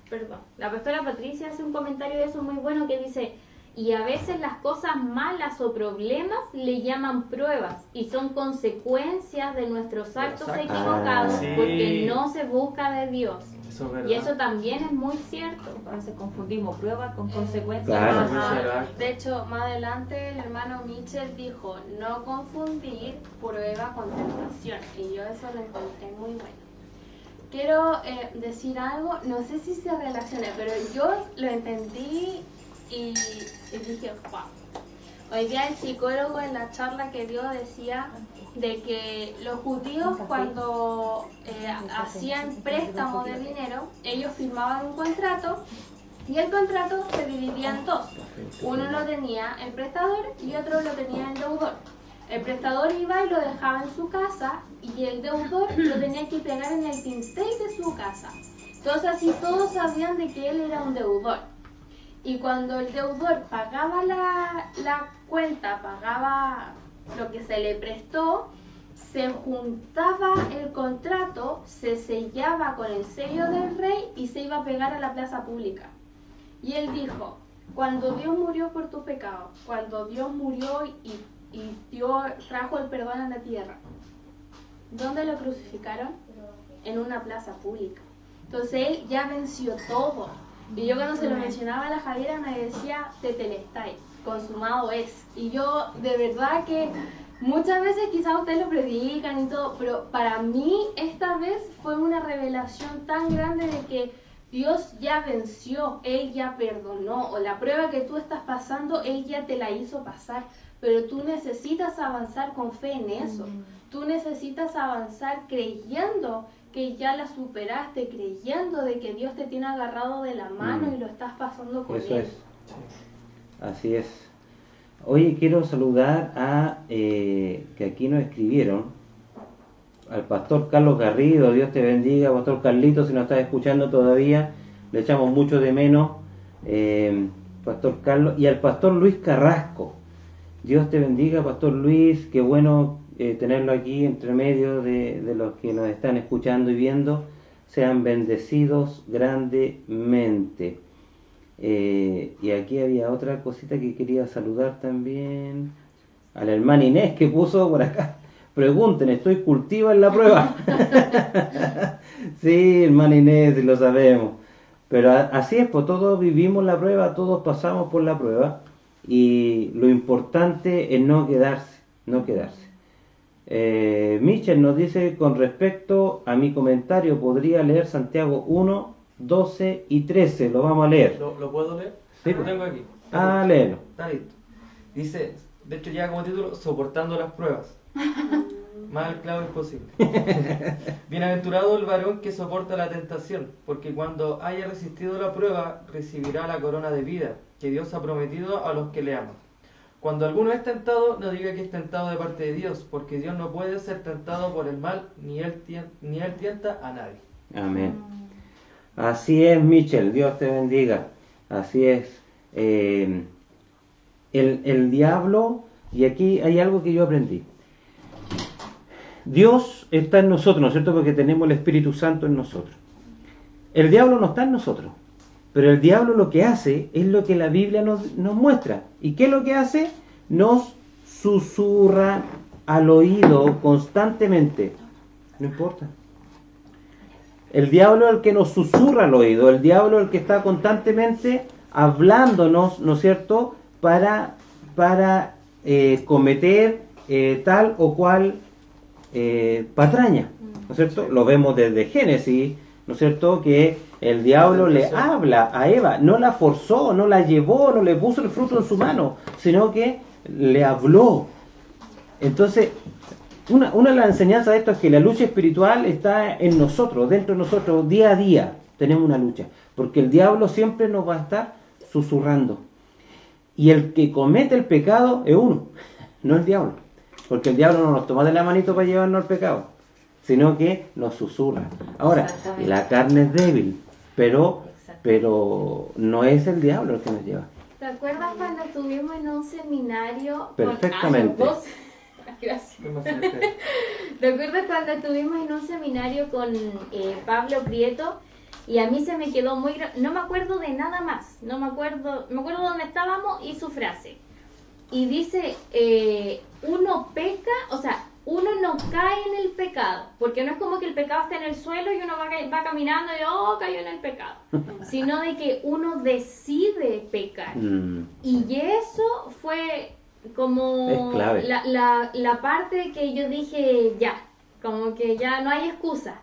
Perdón. La pastora Patricia hace un comentario de eso muy bueno que dice, y a veces las cosas malas o problemas le llaman pruebas y son consecuencias de nuestros actos Exacto. equivocados Sí. porque no se busca de Dios. Eso es verdad. Y eso también es muy cierto. A veces confundimos pruebas con consecuencias. Claro. Ajá. De hecho, más adelante el hermano Mitchell dijo, no confundir prueba con tentación. Y yo eso lo encontré muy bueno. Quiero decir algo, no sé si se relaciona, pero yo lo entendí y dije, wow. Hoy día el psicólogo en la charla que dio decía de que los judíos cuando hacían préstamo de dinero, ellos firmaban un contrato y el contrato se dividía en dos. Uno lo tenía el prestador y otro lo tenía el deudor. El prestador iba y lo dejaba en su casa y el deudor lo tenía que pegar en el dintel de su casa. Entonces así todos sabían de que él era un deudor. Y cuando el deudor pagaba la cuenta, pagaba lo que se le prestó, se juntaba el contrato, se sellaba con el sello del rey y se iba a pegar a la plaza pública. Y él dijo, cuando Dios murió por tu pecado, cuando Dios murió y Dios trajo el perdón a la tierra, ¿dónde lo crucificaron? En una plaza pública. Entonces él ya venció todo. Y yo cuando se lo mencionaba a la Javiera me decía, tetelestai, consumado es. Y yo de verdad que muchas veces quizás ustedes lo predican y todo, pero para mí esta vez fue una revelación tan grande de que Dios ya venció, Él ya perdonó, o la prueba que tú estás pasando, Él ya te la hizo pasar, pero tú necesitas avanzar con fe en eso. Tú necesitas avanzar creyendo que ya la superaste, creyendo de que Dios te tiene agarrado de la mano y lo estás pasando con Eso Él. es. Así es. Oye, quiero saludar a que aquí nos escribieron al pastor Carlos Garrido. Dios te bendiga, pastor Carlito, si nos estás escuchando todavía, le echamos mucho de menos, pastor Carlos, y al pastor Luis Carrasco. Dios te bendiga, pastor Luis, qué bueno tenerlo aquí entre medio de los que nos están escuchando y viendo. Sean bendecidos grandemente. Y aquí había otra cosita que quería saludar también a la hermana Inés que puso por acá. Pregunten, estoy cultiva en la prueba. Sí, hermana Inés, lo sabemos. Pero así es, pues todos vivimos la prueba, todos pasamos por la prueba. Y lo importante es no quedarse, no quedarse. Michel nos dice, con respecto a mi comentario, podría leer Santiago 1, 12 y 13. Lo vamos a leer. ¿Lo puedo leer? Sí, Lo pues. tengo aquí. Léelo. Está listo. Dice, de hecho ya como título, soportando las pruebas. Más claro imposible. Bienaventurado el varón que soporta la tentación, porque cuando haya resistido la prueba, recibirá la corona de vida que Dios ha prometido a los que le aman. Cuando alguno es tentado, no diga que es tentado de parte de Dios, porque Dios no puede ser tentado por el mal, ni él tienta a nadie. Amén. Así es, Michel, Dios te bendiga. Así es. El diablo, y aquí hay algo que yo aprendí. Dios está en nosotros, ¿no es cierto? Porque tenemos el Espíritu Santo en nosotros. El diablo no está en nosotros, pero el diablo lo que hace es lo que la Biblia nos muestra. ¿Y qué es lo que hace? Nos susurra al oído constantemente. No importa. El diablo es el que nos susurra al oído, el diablo es el que está constantemente hablándonos, ¿no es cierto?, para cometer tal o cual patraña, ¿no es cierto? Lo vemos desde Génesis, ¿no es cierto? Que el diablo le habla a Eva, no la forzó, no la llevó, no le puso el fruto en su mano, sino que le habló. Entonces, una de las enseñanzas de esto es que la lucha espiritual está en nosotros, dentro de nosotros, día a día tenemos una lucha, porque el diablo siempre nos va a estar susurrando. Y el que comete el pecado es uno, no el diablo, porque el diablo no nos toma de la manito para llevarnos al pecado, sino que nos susurra. Ahora, la carne es débil, pero no es el diablo el que nos lleva. ¿Te acuerdas cuando estuvimos en un seminario? Perfectamente. Gracias. ¿Te acuerdas cuando estuvimos en un seminario con Pablo Prieto? Y a mí se me quedó muy... No me acuerdo de nada más. Me acuerdo dónde estábamos y su frase. Y dice, uno peca, o sea, uno no cae en el pecado. Porque no es como que el pecado está en el suelo y uno va caminando y cayó en el pecado. Sino de que uno decide pecar. Y eso fue como la parte que yo dije, ya, como que ya no hay excusa.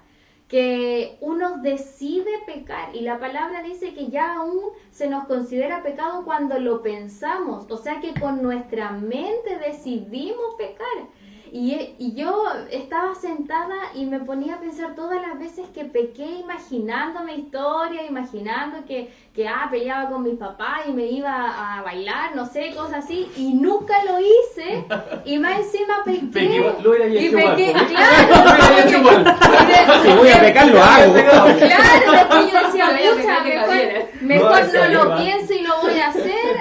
Que uno decide pecar y la palabra dice que ya aún se nos considera pecado cuando lo pensamos, o sea que con nuestra mente decidimos pecar. Y yo estaba sentada y me ponía a pensar todas las veces que pequé, imaginándome historias, imaginando que peleaba con mis papás y me iba a bailar, no sé, cosas así, y nunca lo hice, y más encima pequé. Y pequé, claro. Si voy a pecar, lo hago. Claro, es que yo decía, mejor no lo pienso y lo voy a hacer.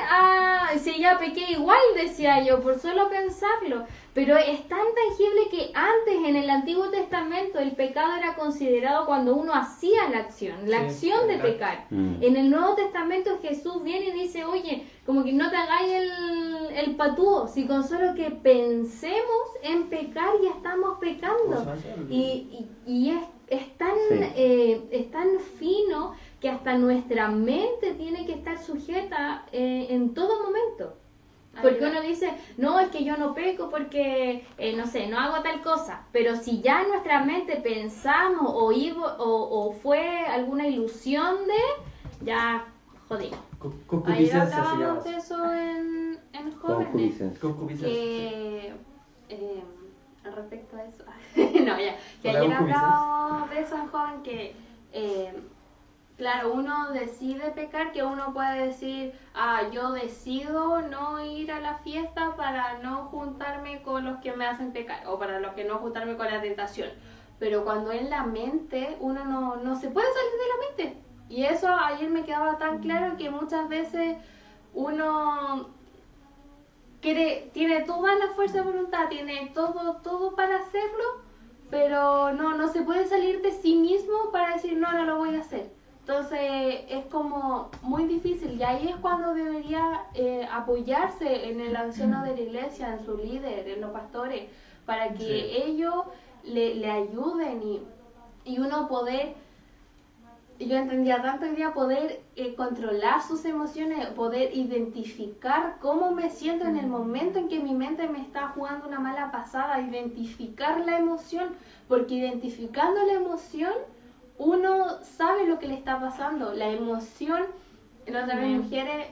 Si ya pequé igual, decía yo, por solo pensarlo. Pero es tan tangible que antes en el Antiguo Testamento el pecado era considerado cuando uno hacía la acción de pecar. En el Nuevo Testamento Jesús viene y dice, oye, como que no te hagáis el patúo, si con solo que pensemos en pecar ya estamos pecando. Y es tan fino que hasta nuestra mente tiene que estar sujeta en todo momento. Porque uno dice, no, es que yo no peco porque, no sé, no hago tal cosa. Pero si ya en nuestra mente pensamos o fue alguna ilusión ya jodimos. Ayer hablábamos de eso en jóvenes. Concupiscencia. Respecto a eso. No, ya. Que ayer hablábamos de eso en joven que... Claro, uno decide pecar, que uno puede decir, yo decido no ir a la fiesta para no juntarme con los que me hacen pecar, o para los que no juntarme con la tentación. Pero cuando en la mente, uno no se puede salir de la mente. Y eso ayer me quedaba tan claro que muchas veces uno tiene toda la fuerza de voluntad, tiene todo para hacerlo, pero no se puede salir de sí mismo para decir, no lo voy a hacer. Entonces es como muy difícil y ahí es cuando debería apoyarse en el anciano de la iglesia, en su líder, en los pastores, para que ellos le ayuden y uno poder, yo entendía tanto hoy día, poder controlar sus emociones, poder identificar cómo me siento en el momento en que mi mente me está jugando una mala pasada, identificar la emoción, porque identificando la emoción uno sabe lo que le está pasando. La emoción, en otra vez mujeres,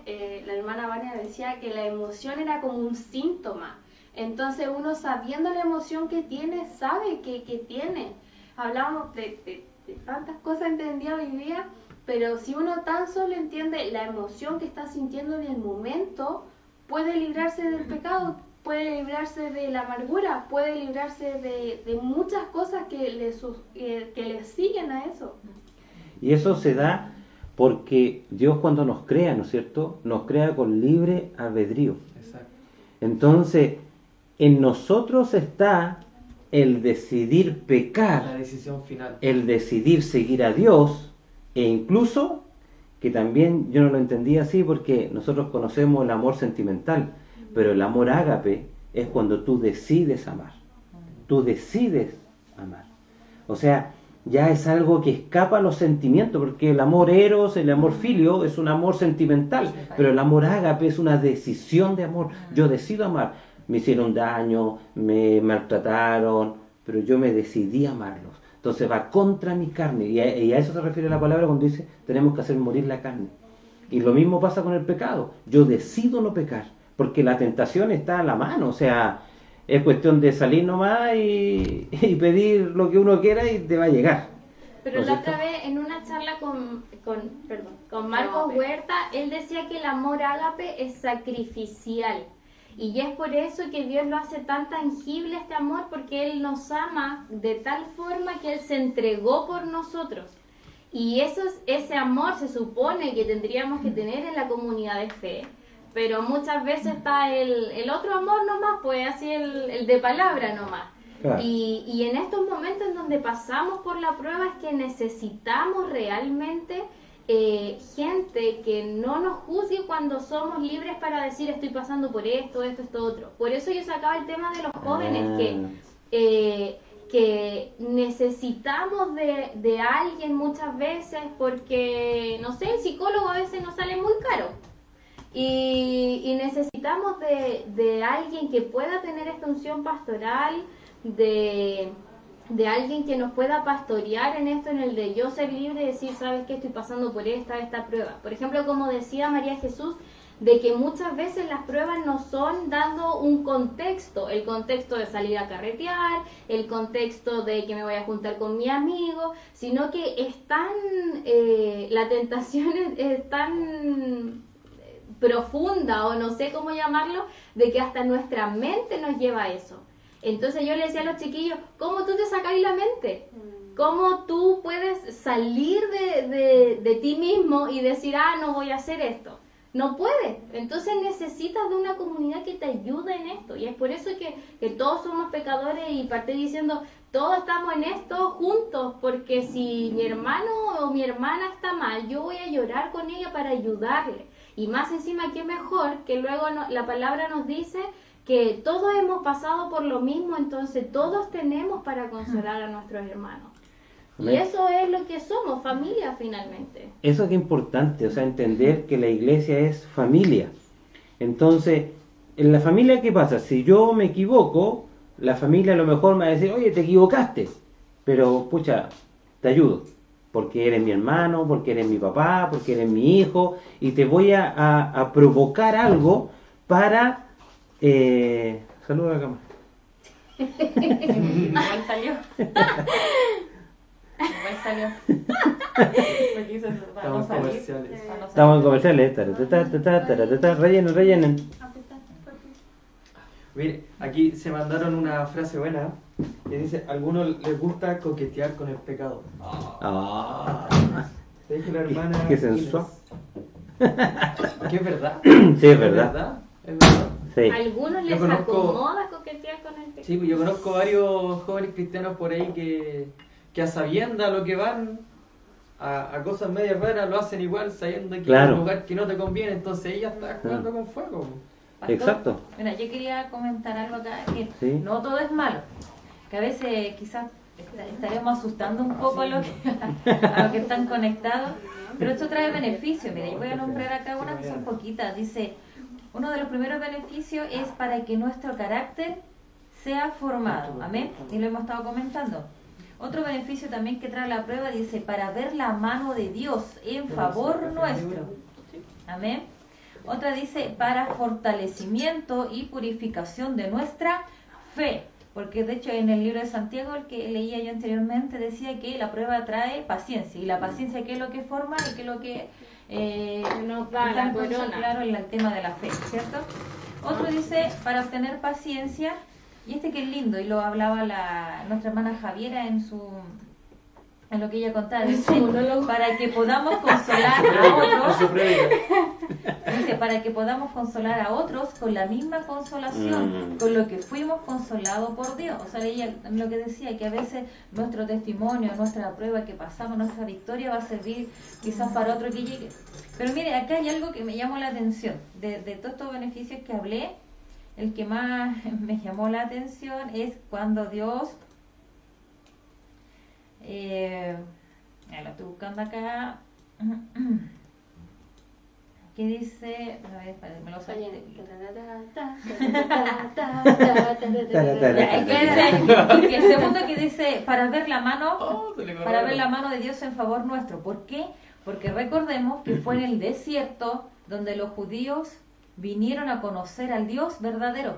la hermana Vania decía que la emoción era como un síntoma. Entonces uno sabiendo la emoción que tiene, sabe que tiene. Hablábamos de tantas cosas entendidas hoy día, pero si uno tan solo entiende la emoción que está sintiendo en el momento, puede librarse del pecado, puede librarse de la amargura, puede librarse de muchas cosas que le siguen a eso. Y eso se da porque Dios cuando nos crea, ¿no es cierto?, nos crea con libre albedrío. Exacto. Entonces, en nosotros está el decidir pecar, La decisión final. el decidir seguir a Dios, e incluso, que también yo no lo entendía así porque nosotros conocemos el amor sentimental, pero el amor ágape es cuando tú decides amar. Tú decides amar. O sea, ya es algo que escapa a los sentimientos, porque el amor eros, el amor filio es un amor sentimental, pero el amor ágape es una decisión de amor. Yo decido amar. me hicieron daño, me maltrataron, pero yo me decidí a amarlos. Entonces va contra mi carne, y a eso se refiere la palabra cuando dice, tenemos que hacer morir la carne. Y lo mismo pasa con el pecado. Yo decido no pecar, porque la tentación está a la mano, o sea, es cuestión de salir nomás y pedir lo que uno quiera y te va a llegar. Pero ¿No es la otra cierto? vez en una charla con Marcos Huerta, él decía que el amor ágape es sacrificial. Y es por eso que Dios lo hace tan tangible este amor, porque Él nos ama de tal forma que Él se entregó por nosotros. Y ese amor se supone que tendríamos que tener en la comunidad de fe. Pero muchas veces está el otro amor nomás, pues así el de palabra nomás. Claro. Y en estos momentos en donde pasamos por la prueba es que necesitamos realmente gente que no nos juzgue cuando somos libres para decir estoy pasando por esto, otro. Por eso yo sacaba el tema de los jóvenes, que necesitamos de alguien muchas veces porque, no sé, el psicólogo a veces nos sale muy caro. Y necesitamos de alguien que pueda tener esta unción pastoral, de alguien que nos pueda pastorear en esto, en el de yo ser libre y decir, ¿sabes qué? Estoy pasando por esta prueba. Por ejemplo, como decía María Jesús, de que muchas veces las pruebas no son dando un contexto, el contexto de salir a carretear, el contexto de que me voy a juntar con mi amigo, sino que la tentación es tan profunda, o no sé cómo llamarlo, de que hasta nuestra mente nos lleva a eso. Entonces yo le decía a los chiquillos, ¿cómo tú te sacáis la mente? ¿Cómo tú puedes salir de ti mismo y decir, no voy a hacer esto? No puedes. Entonces necesitas de una comunidad que te ayude en esto. Y es por eso que todos somos pecadores, y partí diciendo, todos estamos en esto juntos, porque si mi hermano o mi hermana está mal, yo voy a llorar con ella para ayudarle. Y más encima, qué mejor que luego la palabra nos dice que todos hemos pasado por lo mismo, entonces todos tenemos para consolar a nuestros hermanos. Y eso es lo que somos, familia finalmente. Eso es importante, o sea, entender que la iglesia es familia. Entonces, en la familia, ¿qué pasa? Si yo me equivoco, la familia a lo mejor me va a decir, oye, te equivocaste, pero pucha, te ayudo, porque eres mi hermano, porque eres mi papá, porque eres mi hijo, y te voy a provocar algo para... saluda a la cámara. Igual salió. Porque hizo eso para no Estamos salir. comerciales. Para no Estamos en salir. comerciales. Rellenen. Mire, aquí se mandaron una frase buena que dice, a algunos les gusta coquetear con el pecado. Ah, Te dije la hermana... qué sensual. Que es verdad. Sí, es verdad. Es verdad. Sí. A algunos Yo les conozco- acomoda coquetear con el pecado. Sí, pues yo conozco varios jóvenes cristianos por ahí que a sabiendas lo que van a cosas medias raras lo hacen igual, sabiendo que Claro. es un lugar que no te conviene, entonces ella está jugando con fuego. Pastor, Exacto. Mira, yo quería comentar algo acá, que Sí. no todo es malo, que a veces quizás estaremos asustando un poco a los que están conectados, pero esto trae beneficios. Mira, yo voy a nombrar acá una que son poquitas. Dice, uno de los primeros beneficios es para que nuestro carácter sea formado, amén, y lo hemos estado comentando. Otro beneficio también que trae la prueba, dice, para ver la mano de Dios en favor nuestro, amén. Otra dice, para fortalecimiento y purificación de nuestra fe, porque de hecho en el libro de Santiago, el que leía yo anteriormente, decía que la prueba trae paciencia, y la paciencia, ¿qué es lo que forma y qué es lo que nos da está la entonces corona? claro en el tema de la fe, ¿cierto? Otro dice, para obtener paciencia, y este que es lindo, y lo hablaba nuestra hermana Javiera en lo que ella contaba, dice, para que podamos consolar a otros, dice, para que podamos consolar a otros con la misma consolación, con lo que fuimos consolados por Dios. O sea, ella lo que decía, que a veces nuestro testimonio, nuestra prueba que pasamos, nuestra victoria va a servir quizás para otro que llegue. Pero mire, acá hay algo que me llamó la atención, de todos estos beneficios que hablé, el que más me llamó la atención es cuando Dios... lo estoy buscando acá, que dice, a ver, espérate, me lo salté. Y el segundo que dice, para ver la mano de Dios en favor nuestro. ¿Por qué? Porque recordemos que fue en el desierto donde los judíos vinieron a conocer al Dios verdadero.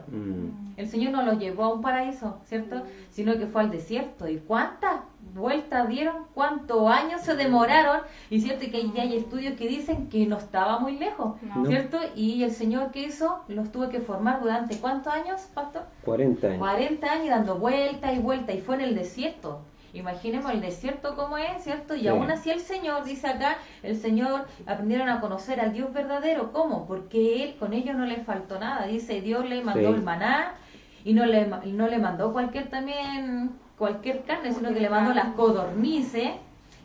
El Señor no los llevó a un paraíso, ¿cierto? Sino que fue al desierto. ¿Y cuántas vueltas dieron? ¿Cuántos años se demoraron? Y cierto que ya hay estudios que dicen que no estaba muy lejos, ¿cierto? Y el Señor, ¿qué hizo? Los tuvo que formar durante ¿cuántos años, pastor? 40 años. 40 años dando vuelta y vuelta, y fue en el desierto. Imaginemos el desierto como es, ¿cierto? Y Sí. aún así el Señor, dice acá, el Señor aprendieron a conocer al Dios verdadero. ¿Cómo? Porque Él, con ellos no le faltó nada. Dice, Dios le mandó Sí. el maná y no le mandó cualquier carne, sino que le mandó las codornices,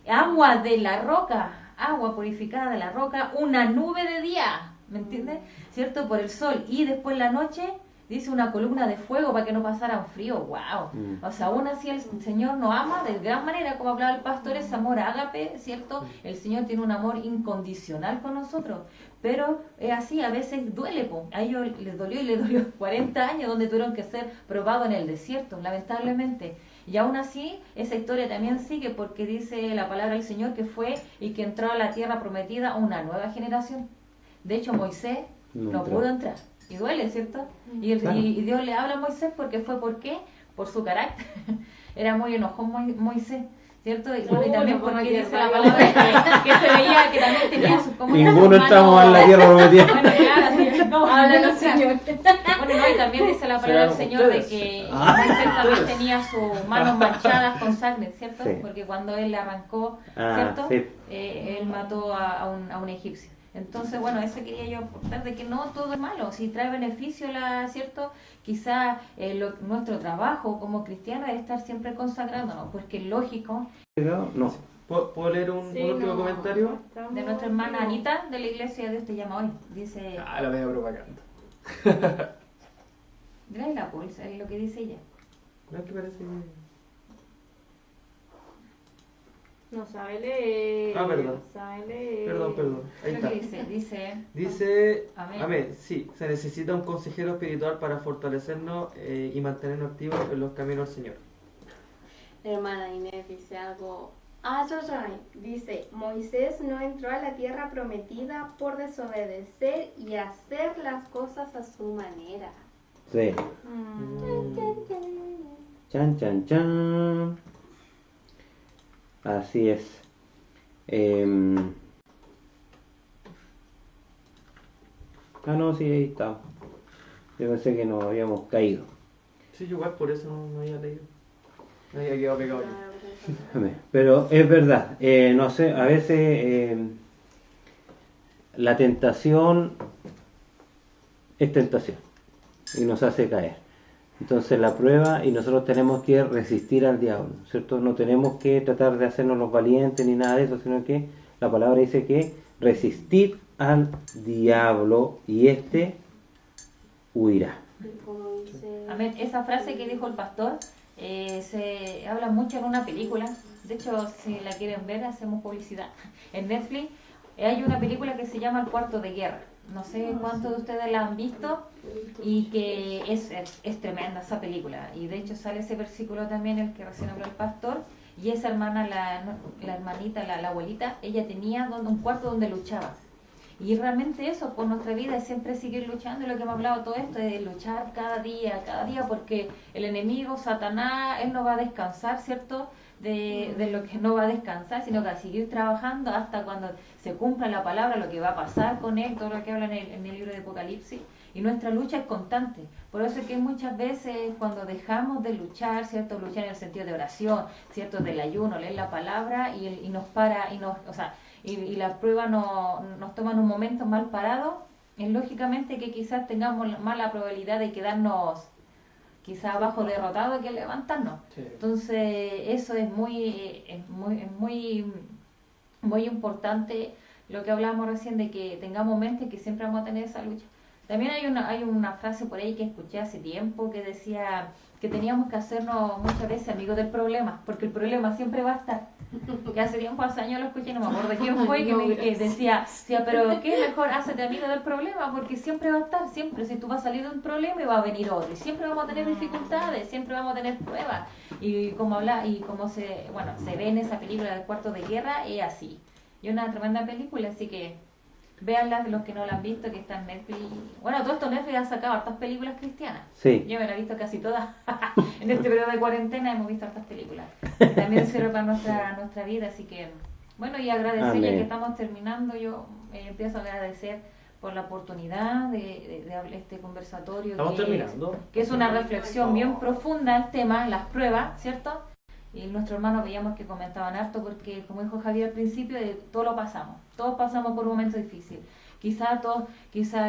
agua de la roca, agua purificada de la roca, una nube de día, ¿me entiendes? ¿Cierto? Por el sol. Y después la noche, dice una columna de fuego para que no pasaran frío. ¡Wow! O sea, aún así el Señor nos ama de gran manera, como hablaba el pastor, ese amor ágape, ¿cierto? El Señor tiene un amor incondicional con nosotros, pero es así, a veces duele, po. A ellos les dolió y les dolió 40 años donde tuvieron que ser probados en el desierto, lamentablemente. Y aún así, esa historia también sigue porque dice la palabra del Señor que fue y que entró a la tierra prometida una nueva generación. De hecho, Moisés no pudo entrar. Y duele, ¿cierto? Y Dios le habla a Moisés porque fue ¿por qué? Por su carácter. Era muy enojón Moisés, ¿cierto? Y, bueno, y también porque dice la palabra que se veía que también tenía sus Ninguno estamos en la tierra prometida. Bueno, claro, sí, no, Háblanos, Señor. Bueno, no, y también dice la palabra del Señor de que Moisés también tenía sus manos manchadas con sangre, ¿cierto? Sí. Porque cuando él le arrancó, ¿cierto? Sí. Él mató a un egipcio. Entonces, bueno, eso quería yo aportar, de que no todo es malo, si trae beneficio, ¿cierto? Quizá nuestro trabajo como cristianos es estar siempre consagrándonos, porque es lógico. No. ¿Puedo leer un último comentario? De nuestra hermana Anita, de la iglesia Dios te llama hoy. Dice, La media propaganda. Dile la pulsa, es lo que dice ella. No es que parece que... No sabe leer. Perdón. Sabe leer. Perdón. Ahí Lo está. que Dice, Amén. Sí, se necesita un consejero espiritual para fortalecernos y mantenernos activos en los caminos del Señor. La hermana Inés dice algo. Dice, Moisés no entró a la tierra prometida por desobedecer y hacer las cosas a su manera. Sí. Chan, chan, chan. Así es. No, sí, ahí está. Yo pensé que nos habíamos caído. Sí, yo igual por eso no había leído. No había quedado pegado aquí. Pero es verdad, no sé, a veces la tentación es tentación y nos hace caer. Entonces la prueba, y nosotros tenemos que resistir al diablo, ¿cierto? No tenemos que tratar de hacernos los valientes ni nada de eso, sino que la palabra dice que resistir al diablo y éste huirá. Amén. Esa frase que dijo el pastor se habla mucho en una película. De hecho, si la quieren ver, hacemos publicidad. En Netflix hay una película que se llama El Cuarto de Guerra. No sé cuántos de ustedes la han visto y que es tremenda esa película. Y de hecho sale ese versículo también, el que recién habló el pastor. Y esa hermana, la hermanita, la abuelita, ella tenía un cuarto donde luchaba. Y realmente eso, por nuestra vida es siempre seguir luchando, y lo que hemos hablado todo esto es luchar cada día, porque el enemigo, Satanás, él no va a descansar, ¿cierto? De lo que no va a descansar, sino que va a seguir trabajando hasta cuando se cumpla la palabra, lo que va a pasar con él, todo lo que habla en el libro de Apocalipsis. Y nuestra lucha es constante. Por eso es que muchas veces cuando dejamos de luchar, ¿cierto? Luchar en el sentido de oración, ¿cierto? Del ayuno, leer la palabra y nos para, y la prueba nos toma en un momento mal parado, es lógicamente que quizás tengamos más la probabilidad de quedarnos quizás abajo derrotados que levantarnos. Sí. Entonces eso es muy importante lo que hablábamos recién, de que tengamos mente que siempre vamos a tener esa lucha. También hay una frase por ahí que escuché hace tiempo que decía que teníamos que hacernos muchas veces amigos del problema, porque el problema siempre va a estar. Que hace tiempo, hace años lo escuché, no me acuerdo quién fue, que decía, pero ¿qué mejor? Hácete amigo del problema, porque siempre va a estar, siempre, si tú vas a salir de un problema y va a venir otro, y siempre vamos a tener dificultades, siempre vamos a tener pruebas, y como se ve en esa película del Cuarto de Guerra, es así. Y una tremenda película, así que véanla los que no la han visto, que está en Netflix. Bueno, todo esto Netflix ha sacado hartas películas cristianas. Sí. Yo me la he visto casi todas. En este periodo de cuarentena hemos visto hartas películas. Que también sirve para nuestra vida, así que, bueno, y agradecer, ya que estamos terminando, yo empiezo a agradecer por la oportunidad de este conversatorio. Estamos terminando. Que es una reflexión bien profunda el tema, las pruebas, ¿cierto? Y nuestros hermanos veíamos que comentaban harto porque, como dijo Javier al principio, todo lo pasamos. Todos pasamos por un momento difícil. Quizá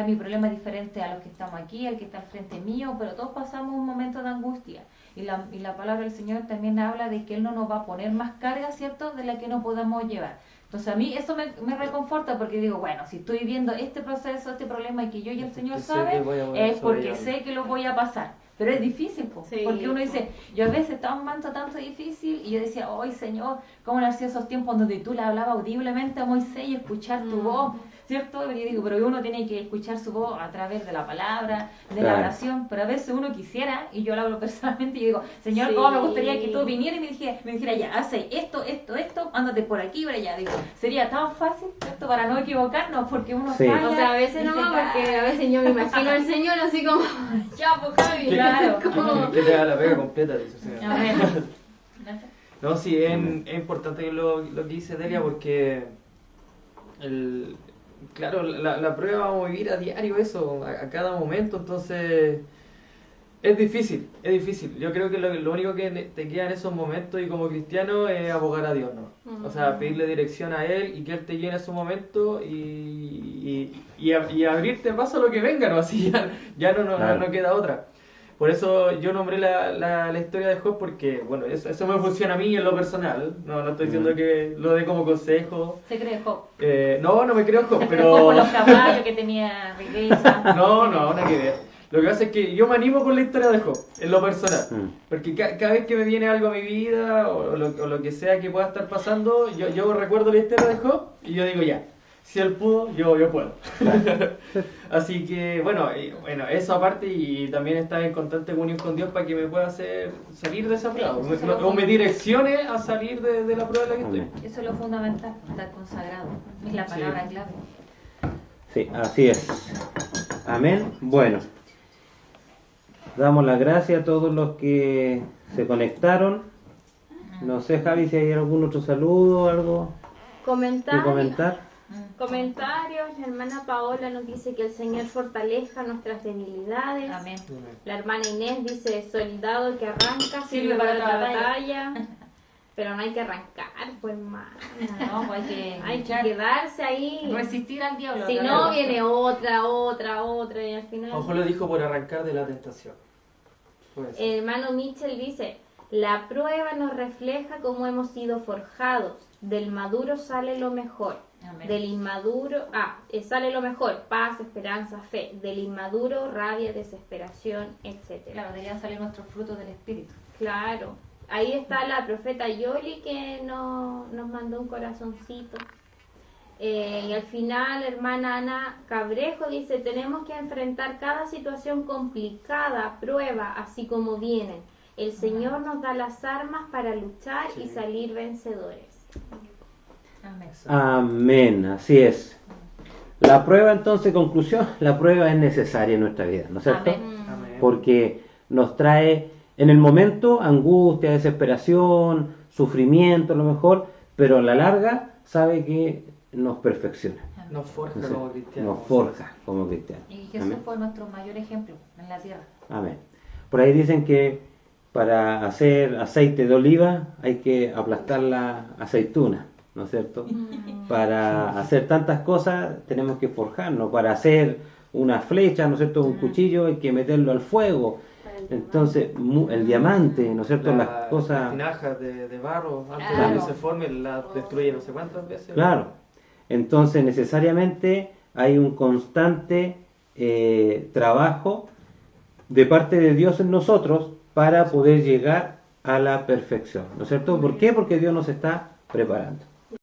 mi problema es diferente a los que estamos aquí, al que está al frente mío, pero todos pasamos un momento de angustia. Y la palabra del Señor también habla de que Él no nos va a poner más carga, ¿cierto?, de la que no podamos llevar. Entonces a mí eso me reconforta porque digo, bueno, si estoy viviendo este proceso, este problema y que yo y el Señor sabe, es porque sé que lo voy a pasar. Pero es difícil, Sí. Porque uno dice, yo a veces estaba un manto tanto difícil y yo decía, ¡ay, Señor! ¿Cómo han sido esos tiempos donde tú le hablabas audiblemente a Moisés y escuchar tu voz? ¿Cierto? Y yo digo, pero uno tiene que escuchar su voz a través de la palabra, de la oración, pero a veces uno quisiera, y yo lo hablo personalmente, y digo, Señor, ¿cómo me gustaría que tú vinieras y me dijera, ya, hace esto, ándate por aquí, por allá? Digo, sería tan fácil, ¿cierto? Para no equivocarnos, porque uno falla. O sea, a veces no, porque a veces yo me imagino al Señor así como, ya, pues Javi, Claro. Que te haga la pega completa, dice el Señor. A ver. No, sí, es importante lo que dice Delia porque claro, la prueba vamos a vivir a diario eso, a cada momento, entonces es difícil. Yo creo que lo único que te queda en esos momentos y como cristiano es abogar a Dios, ¿no? O sea, pedirle dirección a Él y que Él te llene esos momentos y abrirte paso a lo que venga, ¿no? Así ya no queda otra. Por eso yo nombré la historia de Job porque, bueno, eso me funciona a mí en lo personal. No estoy diciendo que lo dé como consejo. Se cree Job. No me creo Job, pero... Como los caballos que tenía riqueza. No, nada que ver. Lo que pasa es que yo me animo con la historia de Job, en lo personal. Porque cada vez que me viene algo a mi vida o lo que sea que pueda estar pasando, yo recuerdo la historia de Job y yo digo ya. Si él pudo, yo puedo. Así que, bueno, eso aparte y también estar en constante comunión con Dios para que me pueda hacer salir de esa prueba. O me direccione a salir de la prueba en la que estoy. Eso es lo fundamental, estar consagrado. Es la palabra clave. Sí, así es. Amén. Bueno, damos las gracias a todos los que se conectaron. No sé, Javi, si hay algún otro saludo, algo que comentar. Comentarios, la hermana Paola nos dice que el Señor fortalezca nuestras debilidades. Amén. La hermana Inés dice, soldado que arranca, sirve para la batalla. Pero no hay que arrancar, pues hermana. No, hay que quedarse ahí. Resistir al diablo. Si no, viene otra, y al final... Ojo lo dijo por arrancar de la tentación. El hermano Mitchell dice, la prueba nos refleja cómo hemos sido forjados. Del maduro sale lo mejor. Amén. Del inmaduro, sale lo mejor, paz, esperanza, fe. Del inmaduro, rabia, desesperación, etc. Claro, deberían salir nuestros frutos del Espíritu. Claro. Ahí está la profeta Yoli que nos mandó un corazoncito. Y al final, hermana Ana Cabrejo dice, tenemos que enfrentar cada situación complicada, prueba, así como vienen. El Señor nos da las armas para luchar y salir vencedores. Amén, así es. La prueba, entonces, conclusión, la prueba es necesaria en nuestra vida, ¿no es cierto? Amén. Porque nos trae en el momento angustia, desesperación, sufrimiento a lo mejor, pero a la larga sabe que nos perfecciona. Nos forja como cristianos. Nos forja como cristianos. Y Jesús fue nuestro mayor ejemplo en la tierra. Amén. Por ahí dicen que para hacer aceite de oliva hay que aplastar la aceituna, ¿no es cierto? Para hacer tantas cosas tenemos que forjarnos. Para hacer una flecha, ¿no es cierto? Un cuchillo hay que meterlo al fuego. Entonces, el diamante, ¿no es cierto? Las cosas... Las tinajas de barro, antes de que se forme, la destruye no sé cuántas veces. Claro. Entonces, necesariamente hay un constante trabajo de parte de Dios en nosotros para poder llegar a la perfección, ¿no es cierto? ¿Por qué? Porque Dios nos está preparando.